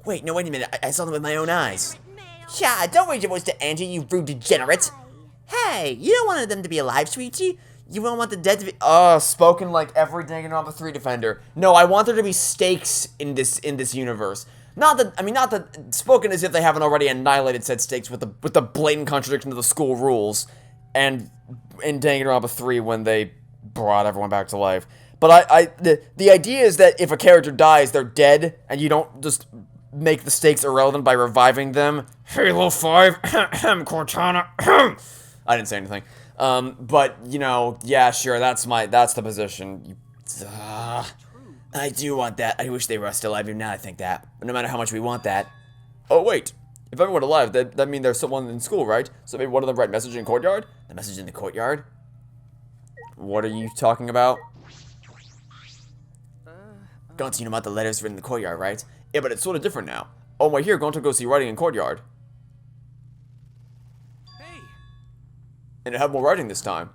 Wait, no, wait a minute. I saw them with my own eyes. Yeah, don't raise your voice to Angie, you rude degenerate. Hey, you don't want them to be alive, sweetie. You don't want the dead to be... spoken like every Danganronpa 3 defender. No, I want there to be stakes in this universe. Not that spoken as if they haven't already annihilated said stakes with the blatant contradiction of the school rules, and in Danganronpa 3 when they brought everyone back to life. But the idea is that if a character dies, they're dead, and you don't just make the stakes irrelevant by reviving them. Halo 5, Cortana. I didn't say anything. But you know, yeah, sure, that's the position. I do want that. I wish they were still alive. Even now I think that. But no matter how much we want that. Oh wait, if everyone alive, that means there's someone in school, right? So maybe one of them write message in courtyard. The message in the courtyard. What are you talking about? Gonta, you know about the letters written in the courtyard, right? Yeah, but it's sort of different now. Oh my, here, Gonta goes see writing in courtyard. Hey. And it had more writing this time.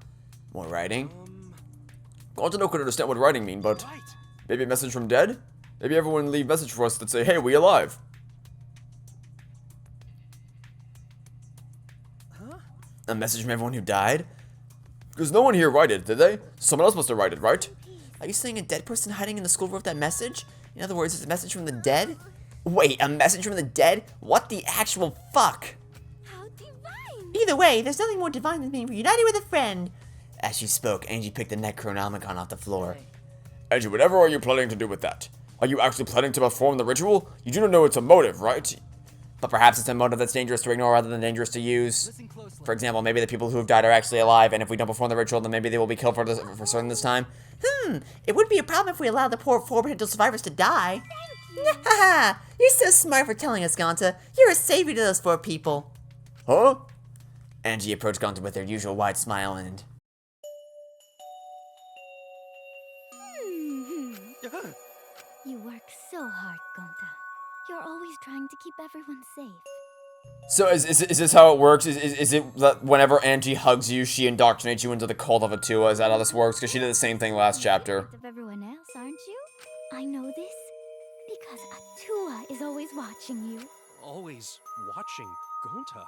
More writing? Gonta no could understand what writing mean, but maybe a message from dead? Maybe everyone leave message for us that say, hey, we alive. Huh? A message from everyone who died? Because no one here write it, did they? Someone else must have write it, right? Are you saying a dead person hiding in the school wrote that message? In other words, it's a message from the dead? Wait, a message from the dead? What the actual fuck? How divine! Either way, there's nothing more divine than being reunited with a friend. As she spoke, Angie picked the Necronomicon off the floor. Angie, whatever are you planning to do with that? Are you actually planning to perform the ritual? You do not know it's a motive, right? But perhaps it's a motive that's dangerous to ignore rather than dangerous to use. For example, maybe the people who have died are actually alive, and if we don't perform the ritual, then maybe they will be killed for certain this time. It would be a problem if we allowed the poor 4 potential survivors to die. Haha, you're so smart for telling us, Gonta. You're a savior to those 4 people. Huh? Angie approached Gonta with her usual wide smile and... You work so hard, Gonta. You're always trying to keep everyone safe. So is this how it works? Is it that whenever Angie hugs you, she indoctrinates you into the cult of Atua? Is that how this works? Because she did the same thing last chapter. Of everyone else, aren't you? I know this because Atua is always watching you. Always watching Gonta.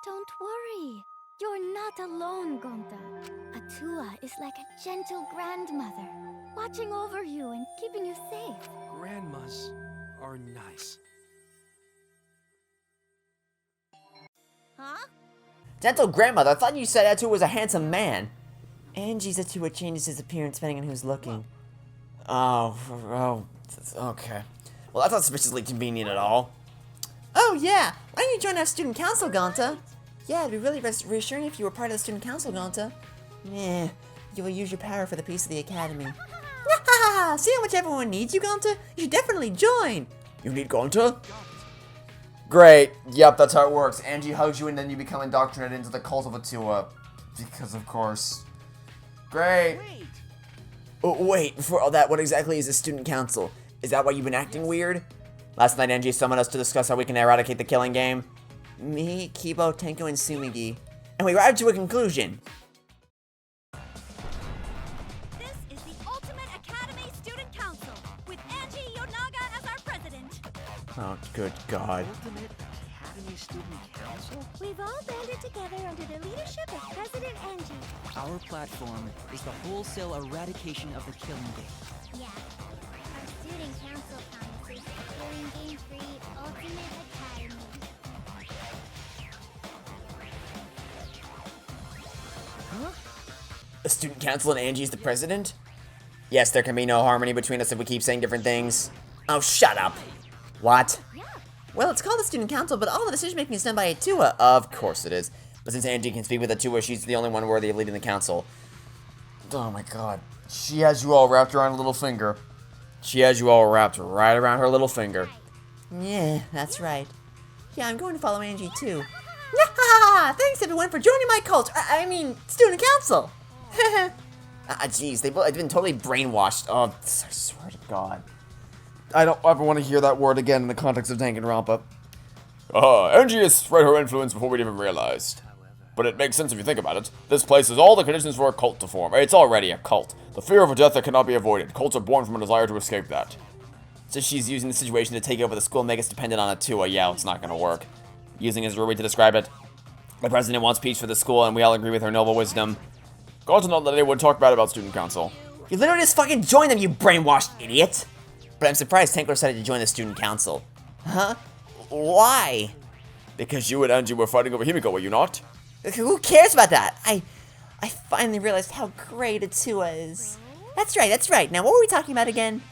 Don't worry. You're not alone, Gonta. Atua is like a gentle grandmother, watching over you and keeping you safe. Grandmas are nice. Huh? Gentle grandmother, I thought you said Atua was a handsome man. Angie's Atua changes his appearance depending on who's looking. Oh, okay. Well, that's not suspiciously convenient at all. Oh yeah, why don't you join our student council, Gonta? Yeah, it'd be really reassuring if you were part of the student council, Gonta. Yeah, you will use your power for the peace of the academy. See how much everyone needs you, Gonta? You should definitely join. You need Gonta? Great. Yep, that's how it works. Angie hugs you and then you become indoctrinated into the cult of Atua. Because of course. Great. Wait. Oh, wait, before all that, what exactly is a student council? Is that why you've been acting weird? Last night, Angie summoned us to discuss how we can eradicate the killing game. Me, Kibo, Tenko, and Sumigi. And we arrived to a conclusion. This is the Ultimate Academy Student Council, with Angie Yonaga as our president. Oh, good God. Ultimate Academy Student Council? We've all banded together under the leadership of President Angie. Our platform is the wholesale eradication of the killing game. Yeah. Our student council promises killing game-free Ultimate Academy. A student council and Angie's the president? Yes, there can be no harmony between us if we keep saying different things. Oh, shut up. What? Yeah. Well, it's called the student council, but all the decision-making is done by Atua. Of course it is. But since Angie can speak with Atua, she's the only one worthy of leading the council. Oh my God. She has you all wrapped around her little finger. She has you all wrapped right around her little finger. Yeah, that's right. Yeah, I'm going to follow Angie too. Thanks everyone for joining my cult. I mean, student council. Jeez, they've been totally brainwashed. Oh, I swear to God. I don't ever want to hear that word again in the context of Danganronpa. Angie has spread her influence before we'd even realized. But it makes sense if you think about it. This place has all the conditions for a cult to form. It's already a cult. The fear of a death that cannot be avoided. Cults are born from a desire to escape that. So she's using the situation to take over the school and make us dependent on it too. Yeah, it's not gonna work. Using his ruby to describe it. The president wants peace for the school, and we all agree with her noble wisdom. God to not let anyone talk bad about student council. You literally just fucking joined them, you brainwashed idiot! But I'm surprised Tankler decided to join the student council. Huh? Why? Because you and Angie were fighting over Himiko, were you not? Who cares about that? I finally realized how great Atua is. That's right. Now, what were we talking about again?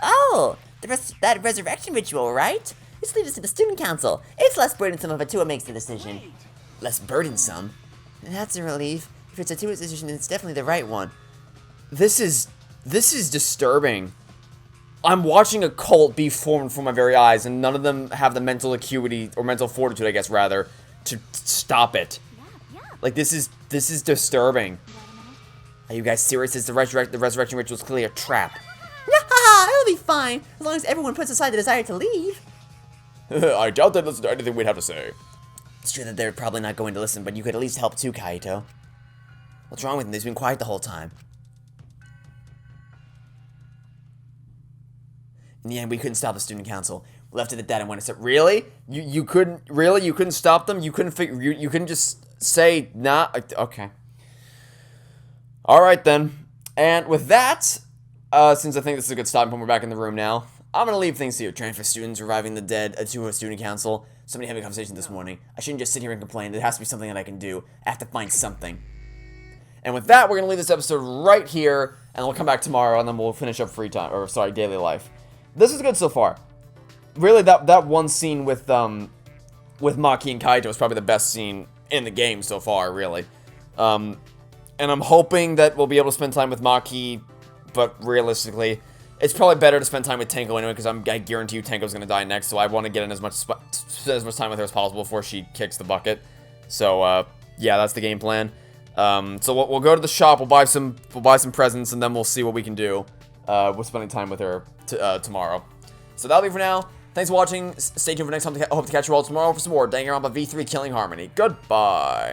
Oh, that resurrection ritual, right? This leads us to the student council. It's less burdensome if Atua makes the decision. Less burdensome? That's a relief. If it's Atua's decision, then it's definitely the right one. This is disturbing. I'm watching a cult be formed before my very eyes, and none of them have the mental acuity, or mental fortitude, I guess, rather, to stop it. Like, this is disturbing. Are you guys serious? The resurrection ritual is clearly a trap. Nah, it'll be fine, as long as everyone puts aside the desire to leave. I doubt they'd listen to anything we'd have to say. It's true that they're probably not going to listen, but you could at least help too, Kaito. What's wrong with him? He's been quiet the whole time. In the end, we couldn't stop the student council. We left it at that and went to really? You couldn't stop them? You couldn't just say nah? Okay. Alright then. And with that, since I think this is a good stopping point, we're back in the room now. I'm gonna leave things here. Transfer students, reviving the dead, to a student council. Somebody having a conversation this morning. I shouldn't just sit here and complain. There has to be something that I can do. I have to find something. And with that, we're gonna leave this episode right here, and we'll come back tomorrow, and then we'll finish up daily life. This is good so far. Really, that one scene with Maki and Kaito is probably the best scene in the game so far, really. And I'm hoping that we'll be able to spend time with Maki, but realistically, it's probably better to spend time with Tenko anyway, because I guarantee you Tenko's gonna die next, so I want to get in spend as much time with her as possible before she kicks the bucket. So, yeah, that's the game plan. So we'll go to the shop, we'll buy some presents, and then we'll see what we can do with spending time with her tomorrow. So that'll be for now. Thanks for watching. Stay tuned for next time. I hope to catch you all tomorrow for some more Danganronpa V3 Killing Harmony. Goodbye.